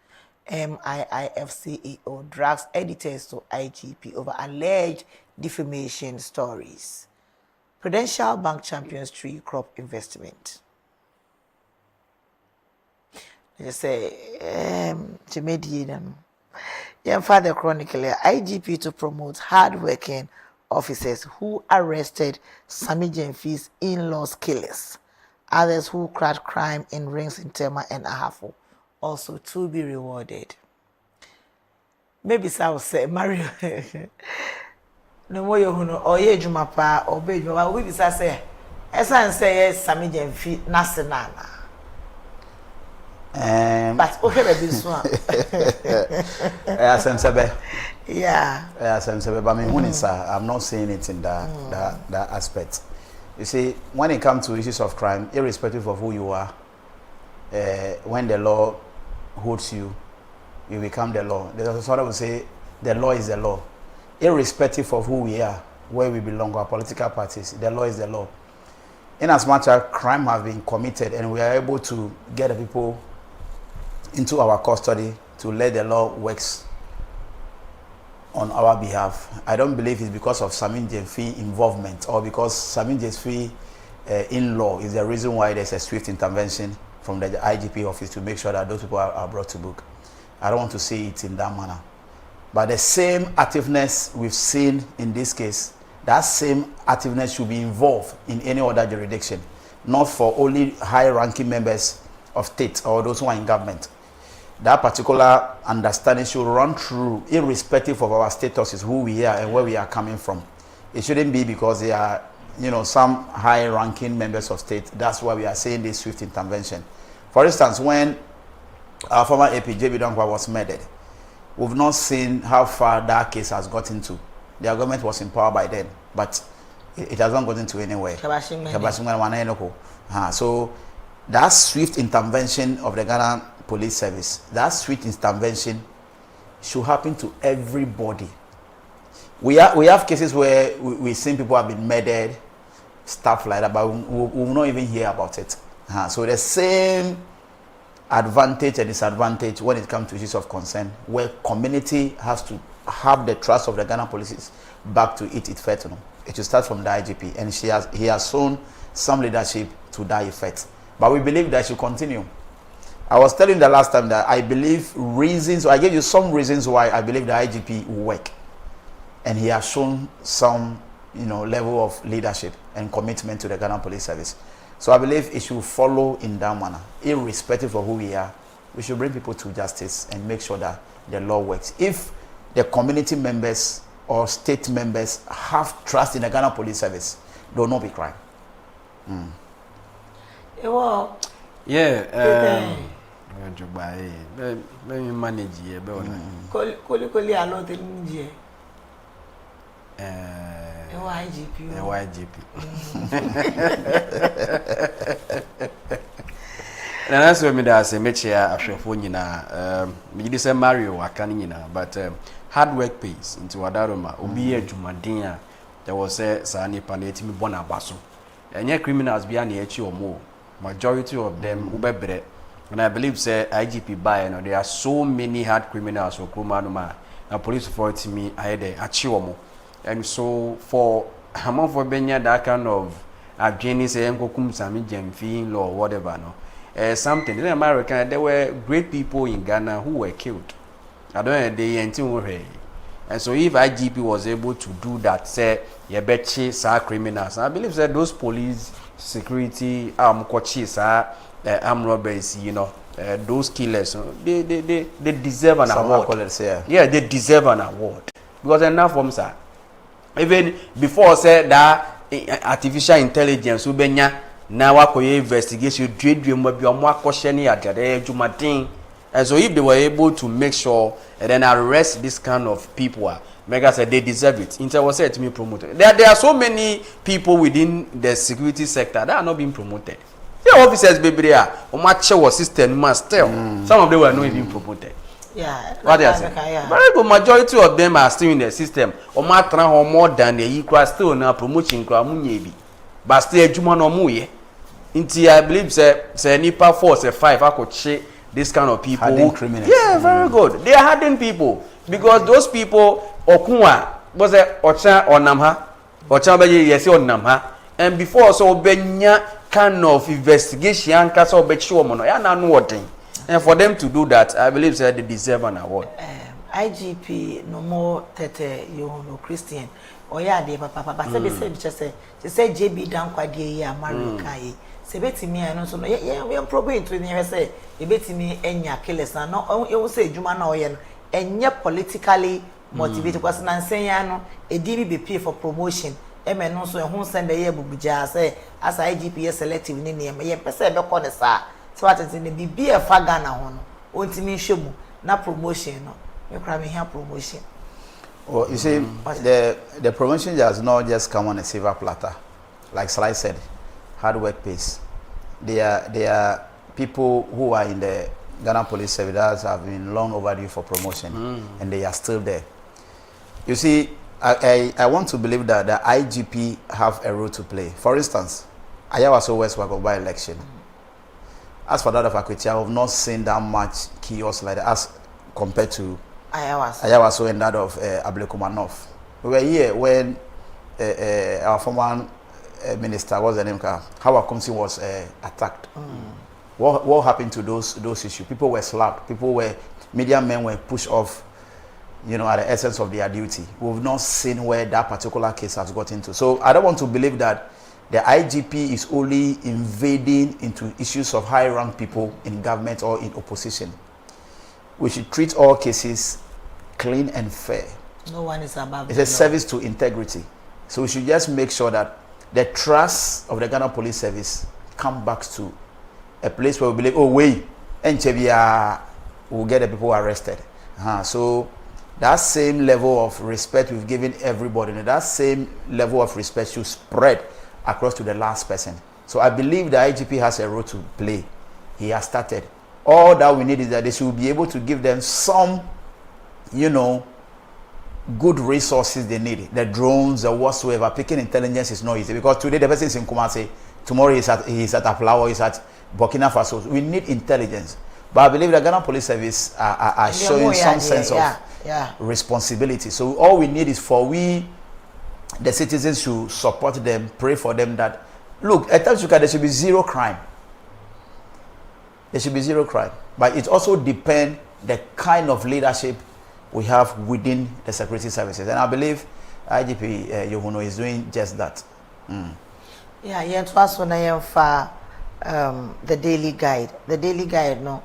MIIF CEO drags editors to IGP over alleged defamation stories. Prudential Bank champions tree crop investment. They say, to mediate them. Father Chronicle, IGP to promote hard-working officers who arrested Sami Jemfi's in-laws killers. Others who cracked crime in rings in Tema and Ahafo also to be rewarded. Maybe so I will say, Mario. No more you know, or ye Jumapa, or baby, we be say, as I say, Sami Jemfi, Nasenana. But okay, baby, this one. Yeah. But I mean, I'm not saying it in that aspect. You see, when it comes to issues of crime, irrespective of who you are, when the law holds you, you become the law. There's a sort of say the law is the law. Irrespective of who we are, where we belong, our political parties, the law is the law. In as much as crime has been committed and we are able to get the people into our custody to let the law works on our behalf, I don't believe it's because of Samin Jemfi involvement or because Samin Jemfi in-law is the reason why there's a swift intervention from the IGP office to make sure that those people are brought to book. I don't want to see it in that manner. But the same activeness we've seen in this case, that same activeness should be involved in any other jurisdiction, not for only high-ranking members of state or those who are in government. That particular understanding should run through, irrespective of our statuses, who we are and where we are coming from. It shouldn't be because they are, some high-ranking members of state. That's why we are saying this swift intervention. For instance, when our former AP JB Dankwa was murdered, we've not seen how far that case has gotten to. Their government was in power by then, but it hasn't gotten to anywhere. So that swift intervention of the Ghana Police Service, that swift intervention should happen to everybody. We have cases where we've seen people have been murdered, stuff like that, but we will not even hear about it. So the same advantage and disadvantage when it comes to issues of concern, where community has to have the trust of the Ghana police back to it fair to know. It should start from the IGP, and he has shown some leadership to that effect. But we believe that should continue. I was telling the last time that I believe I gave you some reasons why I believe the IGP will work. And he has shown some, level of leadership and commitment to the Ghana Police Service. So I believe it should follow in that manner. Irrespective of who we are, we should bring people to justice and make sure that the law works. If the community members or state members have trust in the Ghana Police Service, there will not be crime. Yeah. Let me manage here. YGP. And that's what me that say make sure afshefo nyina me dey say Mario aka nyina but hard work pays into wadaroma obi adwumaden a there was say nipa na etimi bona abaso enye criminals bia na echi omo majority of them ubebre. And I believe say IGP by there are so many hard criminals who come out and police authority me I dey achi omo. And so for among for benya that kind of adwene say enkokum Sami Jemfi law or whatever something in America there were great people in Ghana who were killed. I don't know they and so if IGP was able to do that, say you betchi sa criminals, I believe that those police security kochis armed robbers, those killers, they deserve an award. Yeah, they deserve an award because enough of them, sir. even before say that artificial intelligence ubenya na wakoye investigation dwe mo bi omo akoshe ne yadade adwumaden. And so if they were able to make sure and then arrest this kind of people, Mega said they deserve it. Inter was said to me promoted. There are so many people within the security sector that are not being promoted. The officers, baby, they are. Omache system must tell. Some of them were not even promoted. Yeah. What they are saying. Very good majority of them are still in the system. Omatra more than the equal still now promotion kramunyebi. But still juma no muye. Inti I believe say nipa 4 say 5 I could check this kind of people. Hardened criminals. Yeah, very good. They are hardened people because those people okunwa was a ocha onamha ocha be yes onamha and before so benya kind of investigation kasa obechi omo ya na no wording. And for them to do that, I believe that they deserve an award. IGP no more tete you know Christian or ya de papa say JB dan kwade ya America yi se betimi eno so no we probate to near say e betimi enya killers na no e wo say adwuma na oye no enye politically motivated because na nsenya no e di bi pay for promotion e me no so e hu send e bubuja say as IGP selective ni ne ye pese be ko ne sa so what is in the bibi e fa Ghana ho no ontimi hwemu na promotion no me kra me here promotion. Well, you see, the promotion does not just come on a silver platter. Like Sly said, hard work pays. There are people who are in the Ghana Police Service that have been long overdue for promotion, and they are still there. You see, I want to believe that the IGP have a role to play. For instance, Ayawaso West by election. As for that of Akweti, I have not seen that much chaos like that as compared to Ayawaso and that of Ablekuma North. We were here when our former minister, what's the name? Howard Komsi was attacked. What happened to those issues? People were slapped. Media men were pushed off, you know, at the essence of their duty. We've not seen where that particular case has got into. So I don't want to believe that the IGP is only invading into issues of high-rank people in government or in opposition. We should treat all cases clean and fair. No one is above. It's a service to integrity. So we should just make sure that the trust of the Ghana Police Service come back to a place where we believe, oh wait, NCBA will get the people arrested. So that same level of respect we've given everybody, and that same level of respect should spread across to the last person. So I believe the IGP has a role to play. He has started. All that we need is that they should be able to give them some, you know, good resources they need. The drones or whatsoever. Picking intelligence is not easy because today the person is in Kumasi, tomorrow he's at Aflawa, he's at Burkina Faso. We need intelligence. But I believe the Ghana Police Service are showing some sense of responsibility. So all we need is for we, the citizens, should support them, pray for them that, look, at times there should be zero crime. There should be zero crime. But it also depends the kind of leadership we have within the security services. And I believe IGP Yohuno is doing just that. Yeah, it was when I am for the daily guide. The daily guide, no.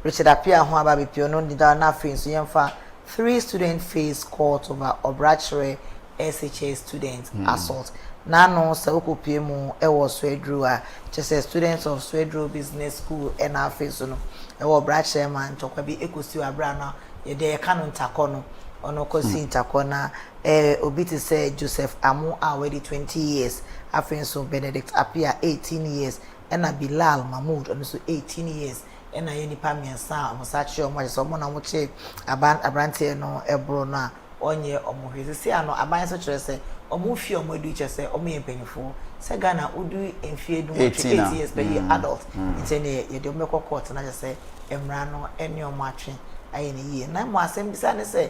Richard Apia, who have been pioneer, did not feel so. For 3 students face court over Obrachere SHA students assault. Nano Sauko PMO, was Swedru, just a students of Swedru Business School, and our face, no. Obrachere man, Tokabi Ecosu Abrana, ye canon tacono, or no cosin tacona, Obiti said Joseph Amu already 20 years, after so Benedict Apia 18 years, and a Bilal Mahmoud also 18 years. And I any pamian sa musachi o mo so mo na mo che abrantie no ebrona onye omo hwese se ano aban so kire se omo fi omo du kire se omo yempanyfo se Ghana udu enfie du 8 years per year adult itene ye de omeko court na se emra no ene omo atwe aye ne yie na mo asem bisa ne se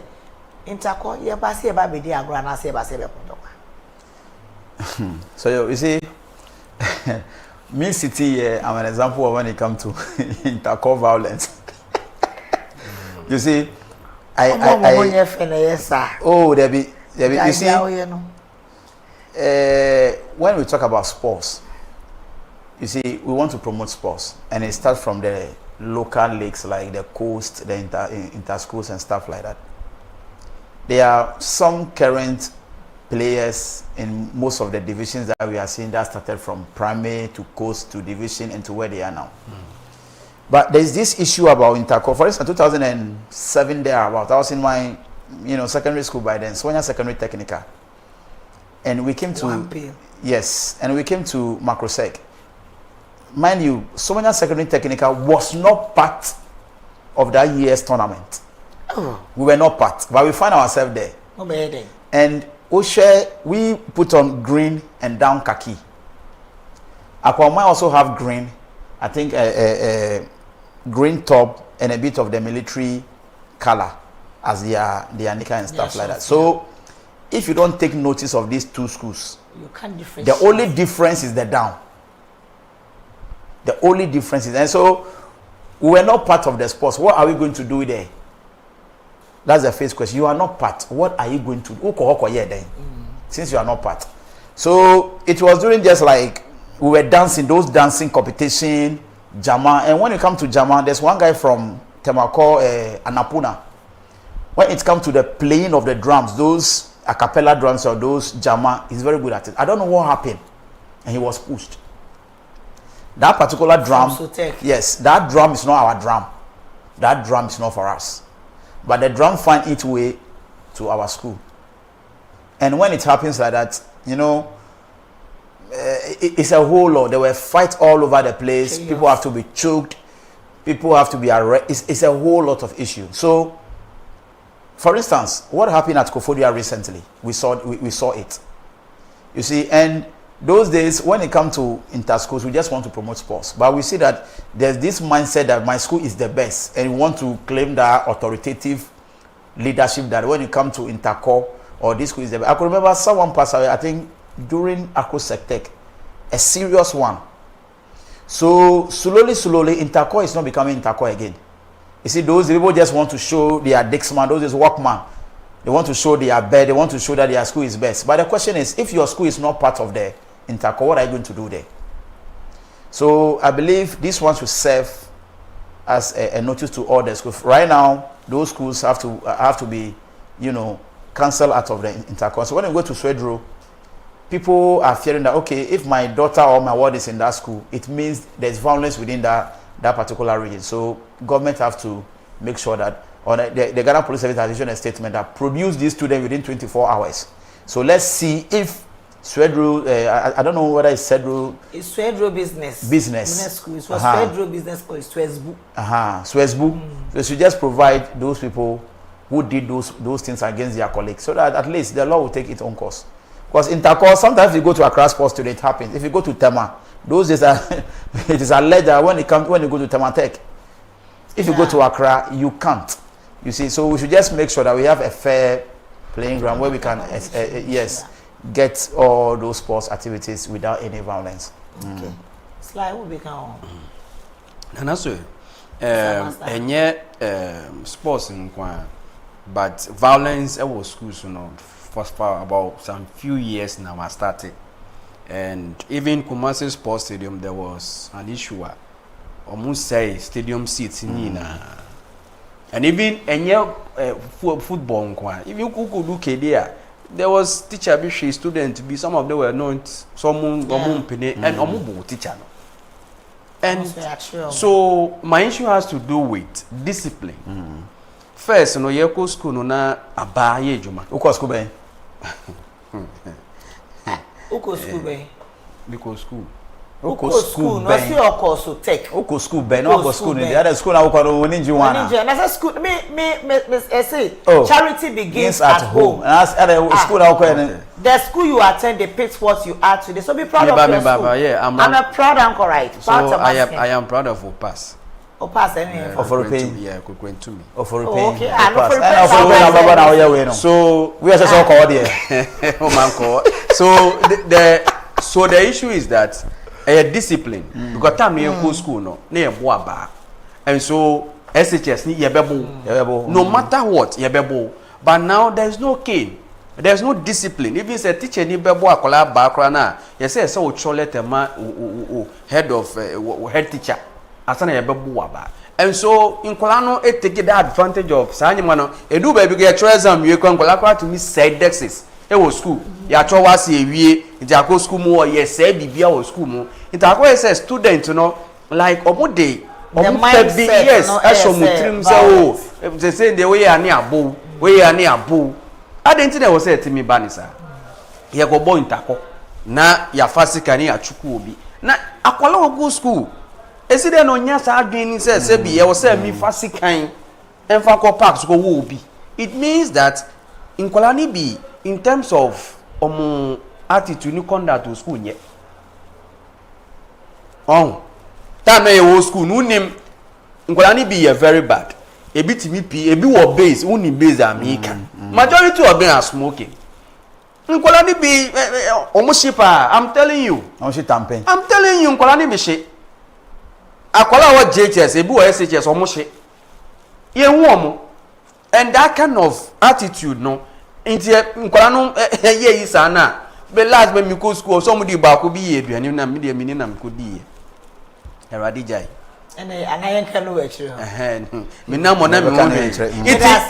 intako ye ba se ba be di agro na se ba se be kondokwa. So you see me city here, I'm an example of when it comes to intercore violence. You see, oh, there be you see, when we talk about sports, you see, we want to promote sports, and it starts from the local leagues like the coast, the inter schools and stuff like that. there are some current players in most of the divisions that we are seeing that started from primary to coast to division and to where they are now. But there's this issue about interco. For instance, 2007 thereabout, I was in my secondary school by then, Sonia Secondary Technical, and we came to yes, and we came to Macrosec. Mind you, Sonia Secondary Technical was not part of that year's tournament. Oh. We were not part, but we find ourselves there. No bad. And we put on green and down khaki. Aquaman also have green, I think green top and a bit of the military color as their nika and stuff like that. So if you don't take notice of these two schools, you can't differentiate. the only difference is the down. The only difference is, and so we were not part of the sports. What are we going to do there? That's the first question. You are not part. What are you going to do? Since you are not part. So it was during just like we were dancing, those dancing competition, Jama. And when you come to Jama, there's one guy from Temako, Anapuna. When it comes to the playing of the drums, those a cappella drums or those Jama, he's very good at it. I don't know what happened. And he was pushed. That particular drum, yes, that drum is not our drum. That drum is not for us. But the drum find its way to our school. And when it happens like that, it's a whole lot. There were fights all over the place. People have to be choked. People have to be arrested. It's a whole lot of issues. So, for instance, what happened at Kofodia recently? We saw it. You see, and those days, when it comes to inter-schools, we just want to promote sports. But we see that there's this mindset that my school is the best. And we want to claim that authoritative leadership that when it comes to interco or this school is the best. I could remember someone passed away, I think, during Akro Sectec. A serious one. So, slowly, interco is not becoming interco again. You see, those people just want to show their Dixman, those is workman. They want to show their bed, they want to show that their school is best. But the question is, if your school is not part of the interco, what are you going to do there? So I believe this one should serve as a notice to all the schools. Right now, those schools have to be, cancelled out of the interco. So when you go to Swedro, people are fearing that, okay, if my daughter or my ward is in that school, it means there's violence within that particular region. So government have to make sure that, or the Ghana Police Service has issued a statement that produce these students within 24 hours. So let's see if Swedro, I don't know whether it's Swedro. It's Swedro business. Business school. It was Swedro business or it's Swesbu. Swesbu. So you just provide those people who did those things against their colleagues, so that at least the law will take its own course. Because intercourse, sometimes you go to Accra Sports Studio, it happens. If you go to Tema, those days are it is alleged that when you go to Tema Tech, if you go to Accra, you can't. You see, so we should just make sure that we have a fair playing ground where we can, get all those sports activities without any violence. Okay. Sly will become. And also, sports in Kwan, but violence at schools, for about some few years now I started. And even Kumasi Sports Stadium, there was an issue. Almost say stadium seats in and even football, if you could look there, there was teacher be student be some of them were not someone and teacher. And so my issue has to do with discipline. First, you school na abaye juma. Uko school be? Uko school be? Because school. Uko school, no see Uko so tech. Uko school be, no Uko school. The other school na Uko no ninja one. Ninja, na school me say charity begins at home. And that's other school na Uko. The school you attend, they pick what you are today. So be proud of your school. Yeah, I'm a proud uncle, right? So I am proud of Opas. Opas anyway. Oforopain. Yeah, could to me. Oforopain. Okay, and so we are just called here. Oh man, call. So the issue is that discipline. Because time you go school no boaba. And so SHS ni yebebo. No matter what yebebo. But now there is no cane. There's no discipline. Even if a teacher ni bebo akola ba akra na, you say so chole tema head of head teacher. asana ye bebu aba. And so in Kolano it take that advantage of Sanyamano, a do baby get treasure you can go to me said Dexis. It was school. Ya cho was a we in Jaco school more, yes, said Bibia was school more. It always a student, you know, like Omo the mindset, yes, as some trim so they say the way I near boo, way I near boo. I didn't think I was said to me, Banisa. Ya go boy in Taco. Na ya fasika ni ya chukubi. Na akwala go school. Esi de no nya sa adwin say bi ye wo say mi fasikan enfa ko parks go wo bi. It means that in Kolani bi in terms of attitude ni conduct to school nye. Time na ye school no nim in Kolani bi very bad. Ebi timi pi ebi wo base uni base America. Majority of them are smoking. Nkolani be omushipa. I'm telling you. Omushi I'm telling you, Nkolani be she. Akola wa JHS, ebi wa SHS omushi. Ye hu and that kind of attitude no. Inti Nkolano ye isa na. Be last be mi ko school somebody ba ko bi ye aduane na me de mi ni na me ko di ye. Eradi jai. Ene anayen kanu we chiro. Me na mo na me wo.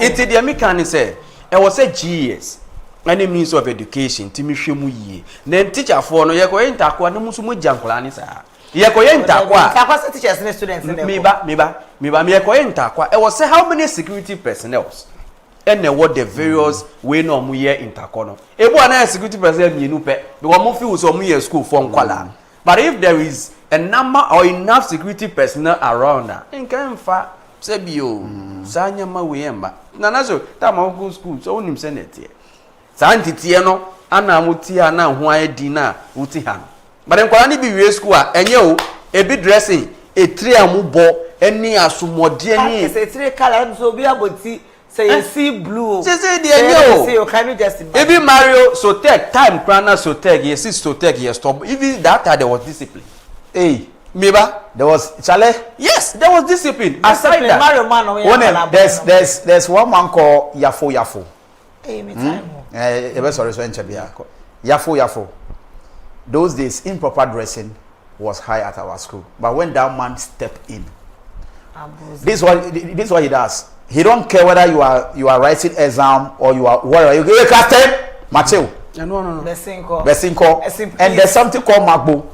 It the me can say. E was a GS. Any means of education timi hwemu yie na teacher for no ye ko yentakwa na musu mo jankola ni sa ye ko yentakwa takwa teachers and students me ye ko yentakwa e was say how many security personnel and what the various way no mo ye intakwa no ebu ana security personnel mienu pe because mo feel so mo ye school for nkwala but if there is a number or enough security personnel around nkan fa say bio sanya ma we emba na nazo ta ma go school so onim senate Santitiye no ana muti ana ho ayedi na uti ha but nkwala ni bi we school a enye o ebi dressing etri amubo eni asomode ni say three color so bi aboti say you see blue say the enye o say you can just ebi Mario so take time krana so take yes so take yes stop even that time there was discipline Meba there was Chale. Yes, there was discipline aside that Mario man there's one man called Yafo me time sorry, so Yafo. Those days, improper dressing was high at our school. But when that man stepped in, this is what he does. He don't care whether you are writing exam or you are whatever. You get a captain, Mateo. No. Besinko. And there's something called Magbo.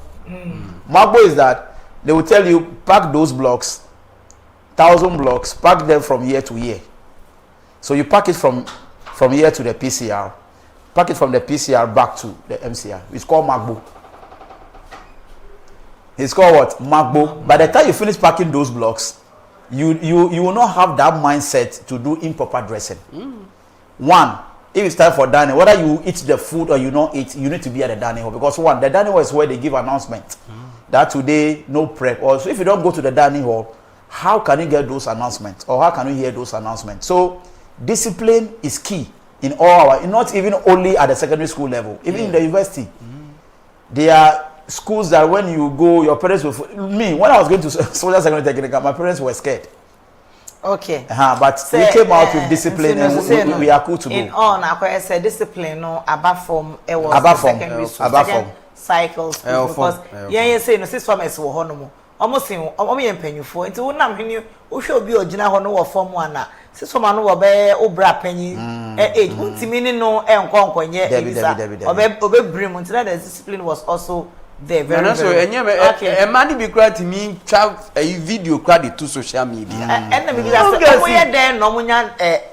Magbo is that they will tell you pack those blocks, 1,000 blocks, pack them from year to year. So you pack it from here to the PCR, pack it from the PCR back to the MCR. It's called Magbo. It's called what? Magbo. By the time you finish packing those blocks, you will not have that mindset to do improper dressing. One, if it's time for dining, whether you eat the food or you not eat, you need to be at the dining hall because one, the dining hall is where they give announcement that today no prep. Or so if you don't go to the dining hall, how can you get those announcements or how can you hear those announcements? So discipline is key in all our, not even only at the secondary school level, even in the university. There are schools that when you go, your parents will. Me, when I was going to Soldier Secondary Technical, my parents were scared. Okay. But we came out with discipline and we are cool to go. In all, I said discipline, no, above form, it was secondary school, second cycles. Because, you say, no, sis from us, almost in penny for it. Won't have been you should be original or form one. Sis from an over obra penny, age, meaning no, and conquer yet. Obey brim until the discipline was also there. Very so, and a money be cried to me, child, a video credit to social media. And then no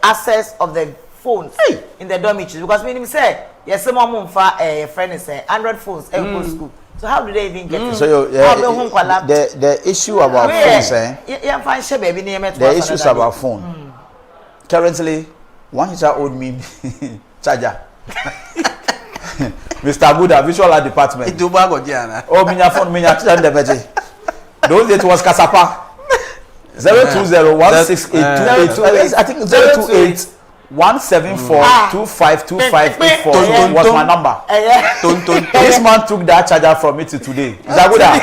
access of the phones in the dormitories because meaning say, yes, some mom for a friend is Android phones every school. So how do they even get it? So the issue about phones, the issues about phone. Currently, one teacher owed me charger. Mr. Buddha, visual art department. Oh, my phone, my charger, the budget. Those days was Kasapa. 020168282. I think 028 174252584 was my number. This man took that charger from me to today. Zabuda,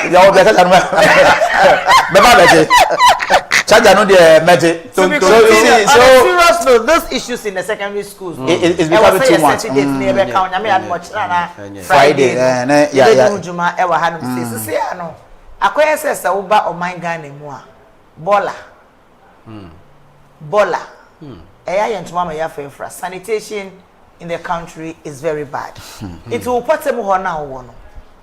charger no the magic. So serious note, those issues in the secondary schools. It's becoming too much. akoye se woba oman Ghana mu a bola bola eya yentuma ma ya fefra sanitation in the country is very bad it will put them ho na wo no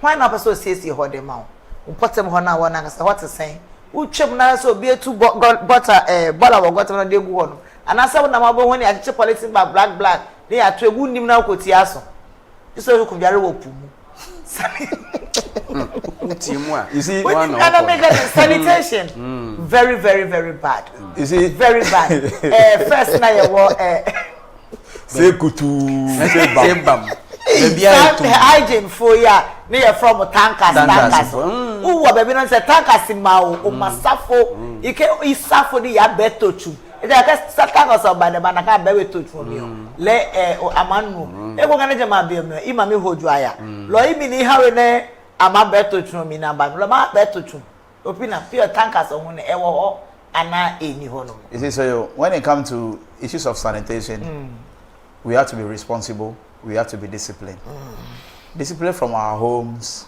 why na person sesi ho dem ma wo put them ho na wo na say what is saying uchem na so be tu butter bola wo got na dey gu ho no anasa wo na ma bo ho ni ache politics ba black they are to egu nim na kwoti aso so you kunjare wo pumu you see one sanitation very bad you see very bad first na you say kutu say bam hygiene for ya na you from tankers who baby no say tankers ma o masafo isafo di ya betochu e ka tankers oba de na ka be wetochu mi o le amanu e ko kana je ma be mi ima mi hoju aya lo imi ni hawe ne ama betochu mi na ba lo ma betochu opina pure tankers ohun e wo ho ana eni ho no. You see, so when it comes to issues of sanitation, we have to be responsible. We have to be disciplined. Discipline from our homes.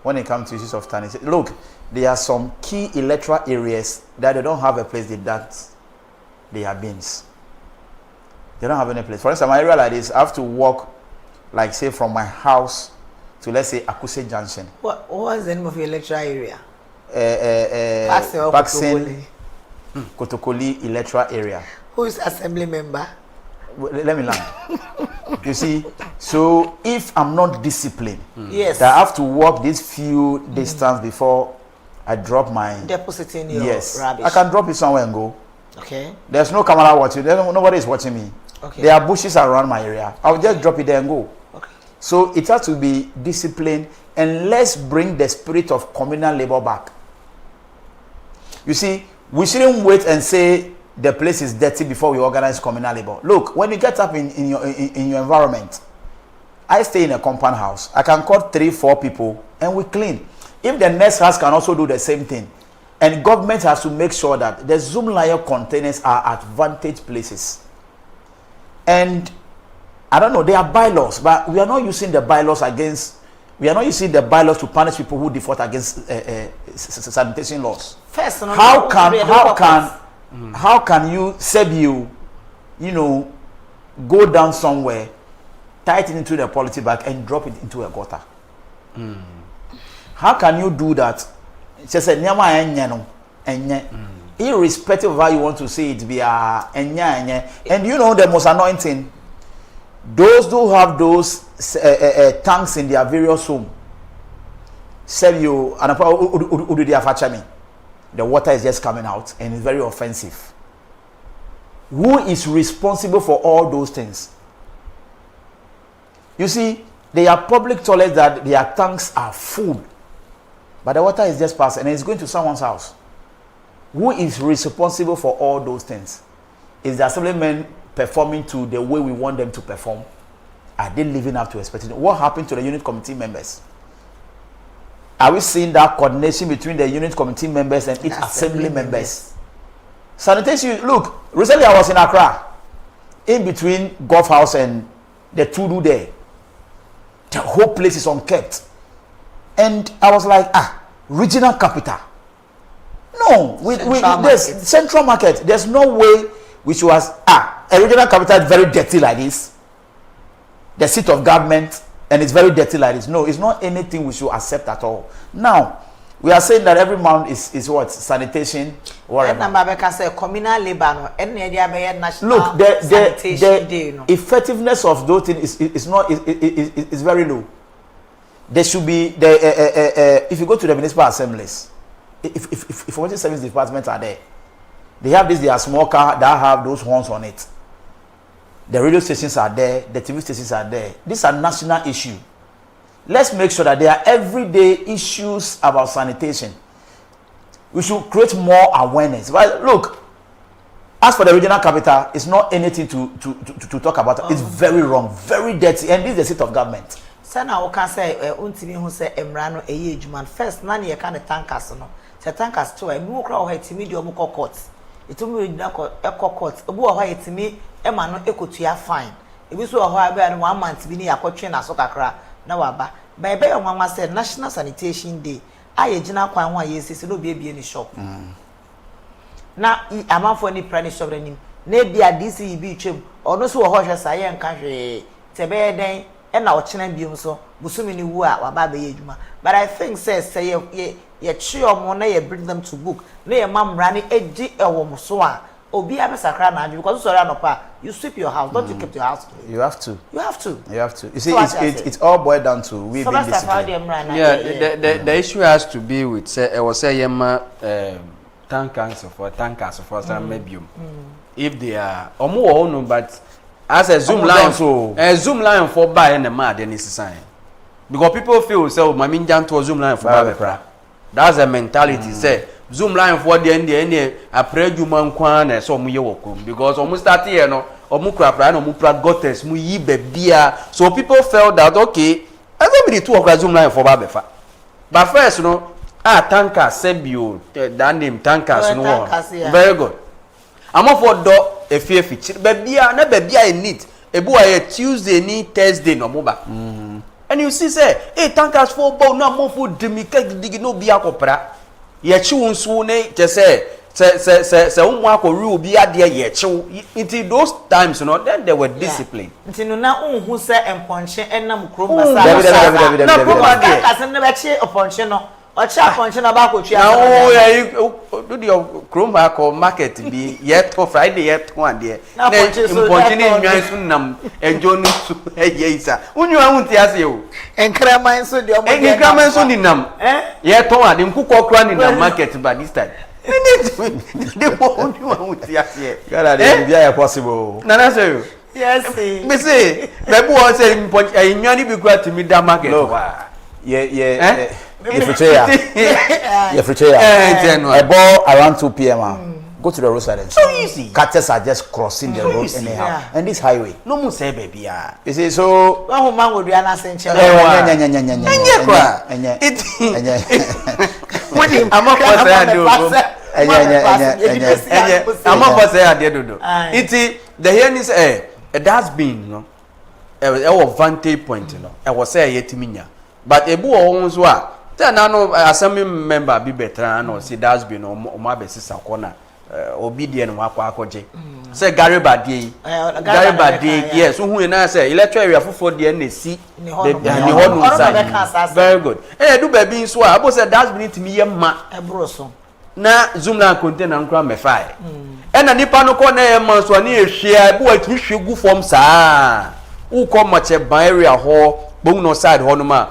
When it comes to issues of sanitation, look, there are some key electoral areas that they don't have a place. They dance their bins. They don't have any place. For instance, my area like this, I have to walk, like say, from my house to, let's say, Akuse Junction. What is the name of your electoral area? Paksin Kotokoli electoral area. Who is assembly member? Let me learn. You see, so if I'm not disciplined, yes, that I have to walk this few distance before I drop my depositing your rubbish. I can drop it somewhere and go. Okay. There's no camera watching. Nobody is watching me. Okay. There are bushes around my area. I'll just drop it there and go. Okay. So it has to be disciplined, and let's bring the spirit of communal labor back. You see, we shouldn't wait and say the place is dirty before we organize communal labor. Look, when you get up in your environment, I stay in a compound house. I can call 3-4 people and we clean. If the next house can also do the same thing, and government has to make sure that the Zoom layer containers are at vantage places. And I don't know, there are bylaws, but we are not using the bylaws to punish people who default against sanitation laws. First, how can you go down somewhere, tie it into the policy bag and drop it into a gutter? How can you do that? Irrespective of how you want to say it, be and you know the most annoying thing, those who have those tanks in their various homes, the water is just coming out and it's very offensive. Who is responsible for all those things? You see, they are public toilets that their tanks are full, but the water is just passing and it's going to someone's house. Who is responsible for all those things? Is the assemblymen performing to the way we want them to perform? Are they living up to expectations? What happened to the unit committee members? Are we seeing that coordination between the unit committee members and each assembly members? Sanitation, look, recently I was in Accra, in between Golf House and the Tudu there. The whole place is unkept. And I was like, regional capital. No, there's central market. There's no way we should have, a regional capital is very dirty like this. The seat of government, and it's very dirty like this. No, it's not anything we should accept at all. Now, we are saying that every month is what? Sanitation, whatever. Communal labor, look, the effectiveness of those things is very low. There should be, if you go to the municipal assemblies, if water service departments are there, they have their small car that have those horns on it. The radio stations are there, the TV stations are there. These are national issues. Let's make sure that there are everyday issues about sanitation. We should create more awareness. But look, as for the regional capital, it's not anything to talk about. It's very wrong, very dirty, and this is the seat of government. Sana o can say untimi hu say emrano eye ejuma first na ne ka ne tankers no se tankers to e mu kra o hetimi di omu court itumi na court obu o ha hetimi e ma no ekotua fine ebi so o ha be no 1 month bi ni yakotwe na so kakra na waba ba ebe yo nwanwa say National Sanitation Day aye gina kwan ho aye sisi no be ni shop na amanfo ni pra ni shop ranim na bia DC bi twem ono so wo ho hwe sa ye nka hwe tebe den e na o chena biom so busumi ni wu a waba be ye adwuma but I think say ye chi omo na ye bring them to book na ye mamra ni edi ewo mo so a obi abesakra na adwo because sorry anopa you sweep your house don't you keep your house clean. You have to. You have to. You have to. You see, it's all boiled down to we being disciplined. Yeah, the issue has to be with say I was say yema tankers of some maybe if they are omo no but as a zoom line so a zoom line for buy and the mad then is sign because people feel so mami jam to zoom line for buy that's a mentality say zoom line for the end a pray human kwan na so mu ye wokum because omu start here no omu kra no omu pra gottes mu yi bebia so people felt that okay everybody two of zoom line for buy but first no tankers sebio that name tankers no very good I'm for do efiefi bebia na bebia in need ebu aye Tuesday ni Thursday no moba and you see say tankers for bow na mo for demika digi no bia kopra ye chi wonsu ne je say umu akori obi ade ye chi until those times no then they were disciplined until na unhu say emponche enam krom basa na krom tankers ne be chi oponche no ocha ponche na ba ko twa na oh yeah do the chrome back or market be yet to Friday yet one there na ponche ni nwan so nam enjo ni su eyeisa unyu ahunti ase o enkraman so de omo enkraman so ni nam yet to ade nkukọ kra ni nam market by this time the unyu ahunti ase God dey be ya possible na say yes me say bebu o say ponche enwan ni bi kra timi da market wa yeah Your future. A ball around 2 p.m. Go to the roadside and so easy. Catches are just crossing the road anyhow. Yeah. And this highway. No more say baby. You see, so one man would be an ascension. I'm not say I did do. It the here is a dustbin, no. A vantage point, you know. I was say yetiminya. But ebu owns wa. Then I know assembly member be better no see that's been o ma be sisa corner obedient wa kwa akoje say Gary Badie yes who na say electoral area for the na si ni hono side very good do baby nso a abo say that's been to me yema ebroso na zoom na container nkra me fire na nipa no ko na yema so na ehwia ebo atumi hwegu form saa uko mache ban area ho bon no side ho no ma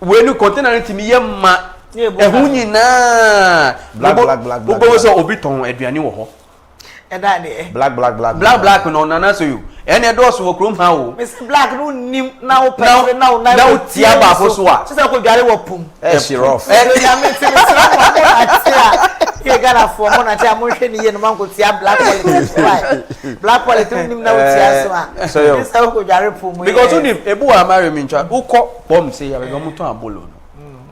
when you container ntimi yema ehun nyina black go so obi ton aduane wo ho eda de black no na so you ene do so krom ha wo Mr. Black no nim na wo pese na wo tia ba fo so a se ko dware wo pum she rough ya me ti so atia ye gana fo mo na tia mo hwe ni ye no man ko tia black politics nim na wo tia so a so yo se ko dware pum because unim ebu wa marry me ncha ukọ bom say ya be mo ton abolo no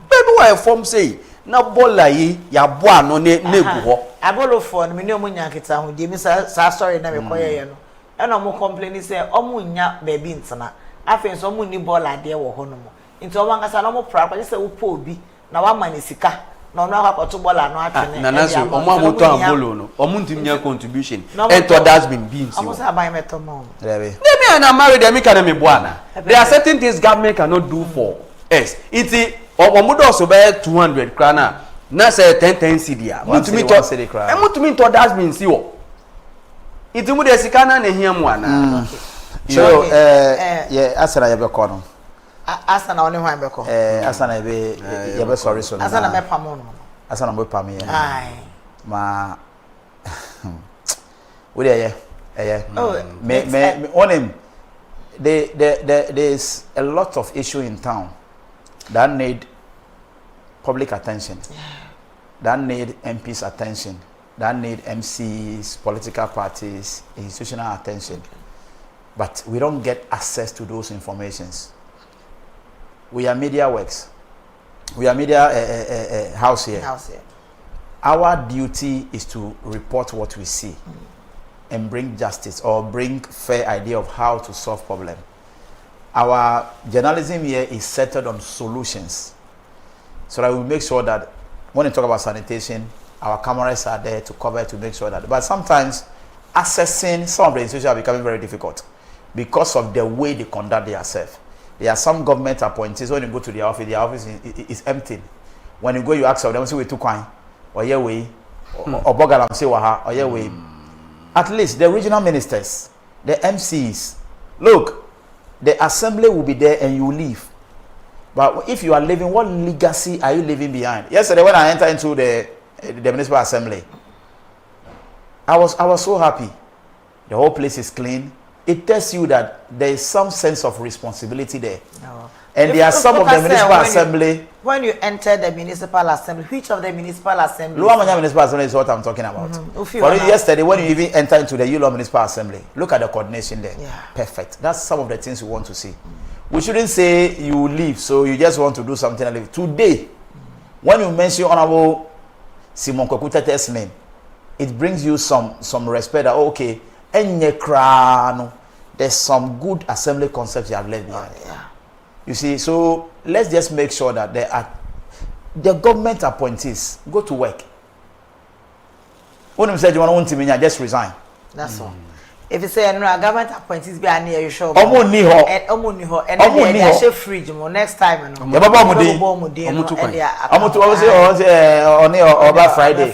ebu wa form say na bola yi ya bo ano ne gu ho abolo fo no me ne mo nya kita ho die mi sa story na me koye ye no e no mo complain say omo nya baby ntena afen so omo ni bola de wo ho no mo nti omo ngasa na mo pra kwa say wo po obi na wa mani sika na ono akwato bola no atene na na so omo amoto abolo no omo ntim nya contribution and to that's been beans omo say buy meto mo Debbie me na marry them can me boana there are certain things government cannot do for us iti omo do so be 200 krana na say 10 cedi a mutumi to that's been si wo iti mu de sika na hia mu ana so yeah asana ye be ko no asana oni hwan be ko asana ye be sorry so asana me pam no asana mo pam ye ai ma we there me on him there's a lot of issue in town that need public attention, that need MPs attention, that need MCs, political parties, institutional attention. But we don't get access to those informations. We are media works. We are media house here. Our duty is to report what we see and bring justice or bring fair idea of how to solve problem. Our journalism here is centered on solutions. so that we make sure that when we talk about sanitation, our cameras are there to cover to make sure that. But sometimes accessing some of the institutions are becoming very difficult because of the way they conduct themselves. There are some government appointees, when you go to their office is empty. When you go, you ask them, say we too quiet, or yeah way, or bogalam say waha, or yeah way. At least the regional ministers, the MCs, look, the assembly will be there and you leave. But if you are leaving, what legacy are you leaving behind? Yesterday when I entered into the municipal assembly, I was so happy. The whole place is clean. It tells you that there is some sense of responsibility there. No. And there are some of the municipal assembly. When you enter the municipal assembly, which of the municipal assembly? Lower Manya Municipal Assembly is what I'm talking about. For yesterday, when you even enter into the Yulo Municipal Assembly, look at the coordination there. Yeah. Perfect. That's some of the things we want to see. We shouldn't say you leave, so you just want to do something and leave. Today, when you mention Honorable Simon Kokutete's name, it brings you some respect that, okay, there's some good assembly concepts you have left behind. Yeah. You see, so let's just make sure that there are the government appointees go to work. When you say you want to just resign. That's all. If you say no, government appointees be near you show. Omo ni ho. And they share fridge mo next time no. Ya baba mo dey. Omo to say on over Friday.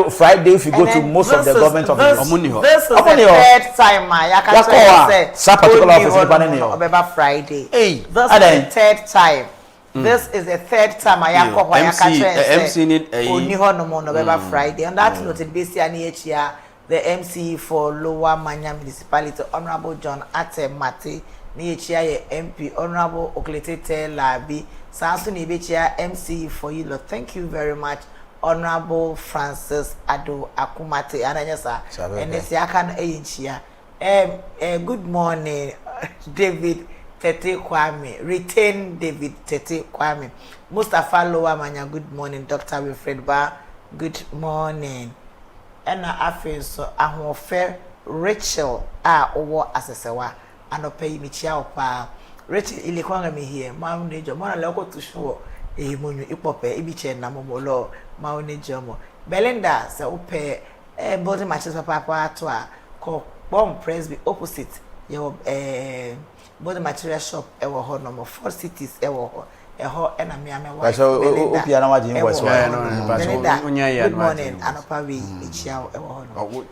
Friday if you go to most of the government offices. Omo ni ho. This is the third time ya can say that particular office ni over Friday. This is the third time. This is the third time I call ya can say MC need oni ho no mo over Friday. And that noted be see ani here. The MC for Lower Manya Municipality, Honorable John Ate Mate, Niechia MP, Honorable Oklete Labi, Sansu Nibichia MC for you. Thank you very much, Honorable Francis Ado Akumate, Ananyasa, and Nesiakan Einchia. Good morning, David Tete Kwame. Retain David Tete Kwame. Mustafa Lower Manya, good morning. Dr. Wilfred Bar, good morning. Ena afi so ahofe Rachel a owo asesewa anope mi chia opa Rachel ile kwanga mi here ma unejo ma na leko to show munyu ipope ibiche na momolo ma unejo mo Belinda se upe body matches papa ato a ko bomb presby opposite your body material shop ewo ho no mo 4 cities ewo ho eho ena me amewa so opia na waji invoice wa no good morning anopa we echia ewo no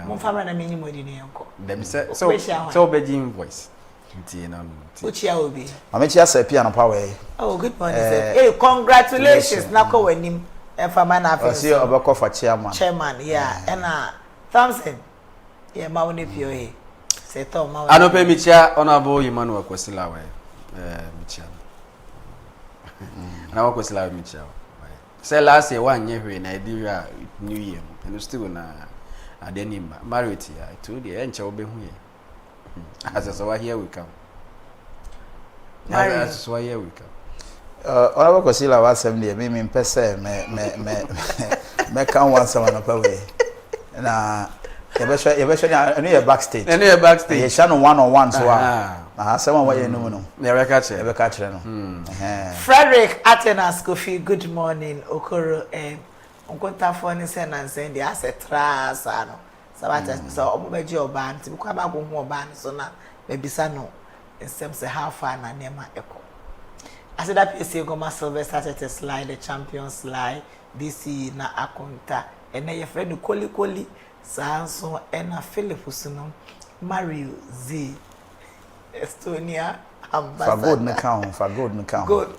mo famra na menyi modi ne yanko dem so obeji invoice nti na ochia obi amechia se pia anopa we oh good morning sir hey congratulations na ko wanim fama na afọ osi obekọ for chairman yeah ena Thompson yeah ma woni pio he se to ma anopa michia honorable Emmanuel Kwesila we michia na wako sila michia say last year one year na Nigeria new year and still na adenimba married here I told you enche obehu ye as so here we come as so here we come ona wako sila wa assembly me pese me kan one sama na pawe na yebesho na backstage ye sha no one on one so someone why you no never catch no Frederick Atenas Kofi good morning okoro onkonta for ni say na say the asset trasa no sabata so omobeji oba nti bikwa ba go hu oba so na be bisa no nsem say how far na nema eko I said that PSA Goma Sylvester started slide the champion slide DC na akonta and your friend Koli Sanso ena Philip Usuno Mario Z Estonia ambassador for good good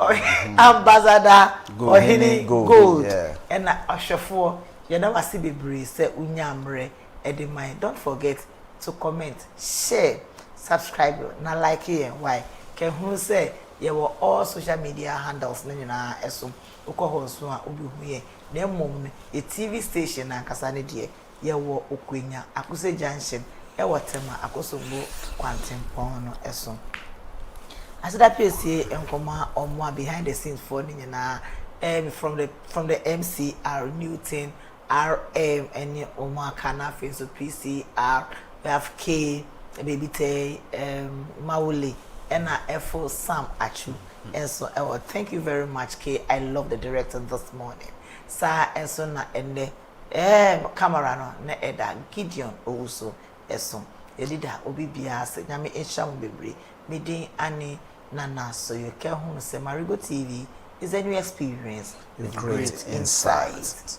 ambassador Ohini gold yeah. Ena Oshofo you never see bebre say unyamre edimai don't forget to comment share subscribe na like here why can who say you were all social media handles na eso uko so a obi hu ye na mom a TV station na kasa ne de ye wo okwenya akuse junction e wotema akosombo kwantimpon no eso asida pese enkoma omwa behind the scenes for ni na from the MCR Newton RM and omwa kana face PCR we have K baby tay Mauli ena F Sam Achu And so thank you very much, Kay. I love the director this morning. Sa and so na ende camera no na eda Gideon also eso. Edida obi biase nyame ehya mo bebre. Medin ani nana so you can hu say Marego TV is a new experience with great insight.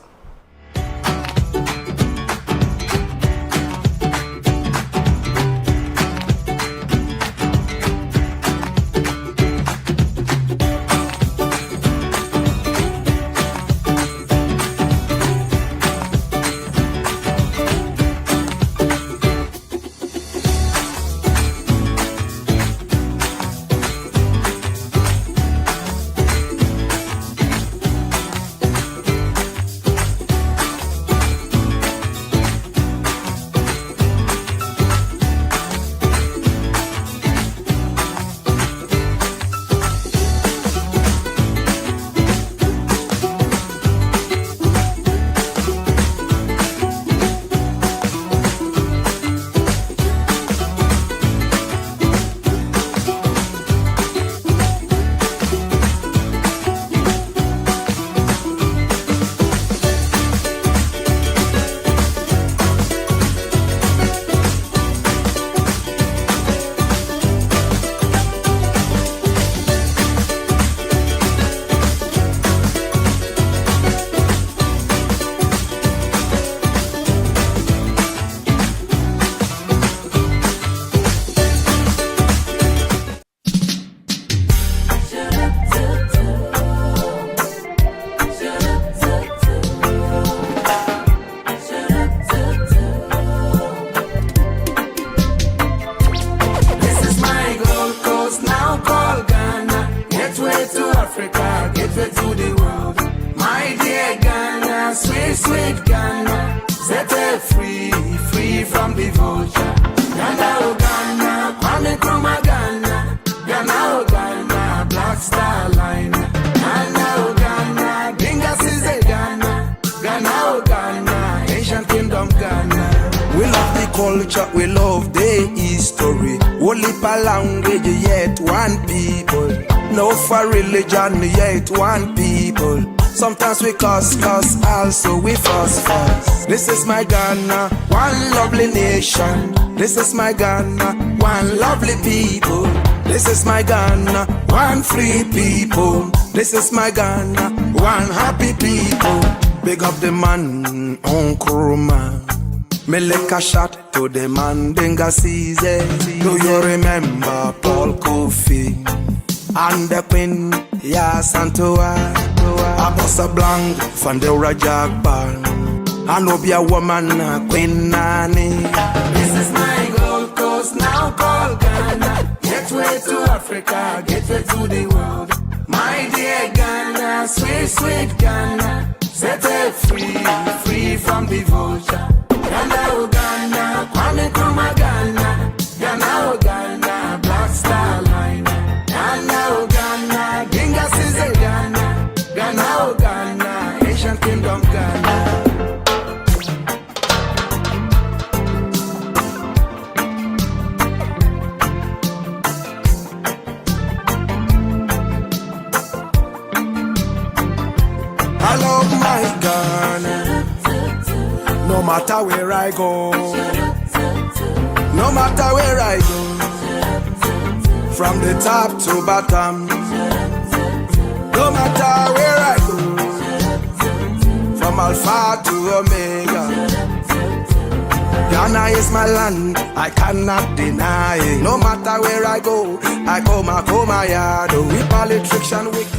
sweet Ghana, set her free, free from the vulture. Ghana, oh Ghana, Kwame Nkrumah Ghana, Ghana, oh Ghana, Black Star Line. Ghana, oh Ghana, Dingas is a Ghana, Ghana, oh Ghana, Ancient Kingdom Ghana. We love the culture, we love the history. Only per language, yet one people. No for religion, yet one people. Sometimes we cuss, also we fuss. This is my Ghana, one lovely nation. This is my Ghana, one lovely people. This is my Ghana, one free people. This is my Ghana, one happy people. Big up the man, Nkrumah. Me lick a shot to the man Dingasize. Do you remember Paul Kofi and the Queen Yasantua? I bust a blank from the Rajak bar. I know be a woman, Queen Nani. This is my Gold Coast, now called Ghana. Gateway to Africa, gateway to the world. My dear Ghana, sweet, sweet Ghana. Set her free, free from the vulture. Ghana, oh Ghana, Kwame Nkrumah Ghana. Ghana, oh Ghana, Black Star Line. Ghana, oh Ghana, Dingas is a Ghana. Ghana, oh Ghana, Ancient Kingdom Ghana. I love my Ghana. No matter where I go, no matter where I go, from the top to bottom, no matter where I go, from Alpha to Omega, Ghana is my land, I cannot deny it. No matter where I go, I come my yard, with politics and wicked.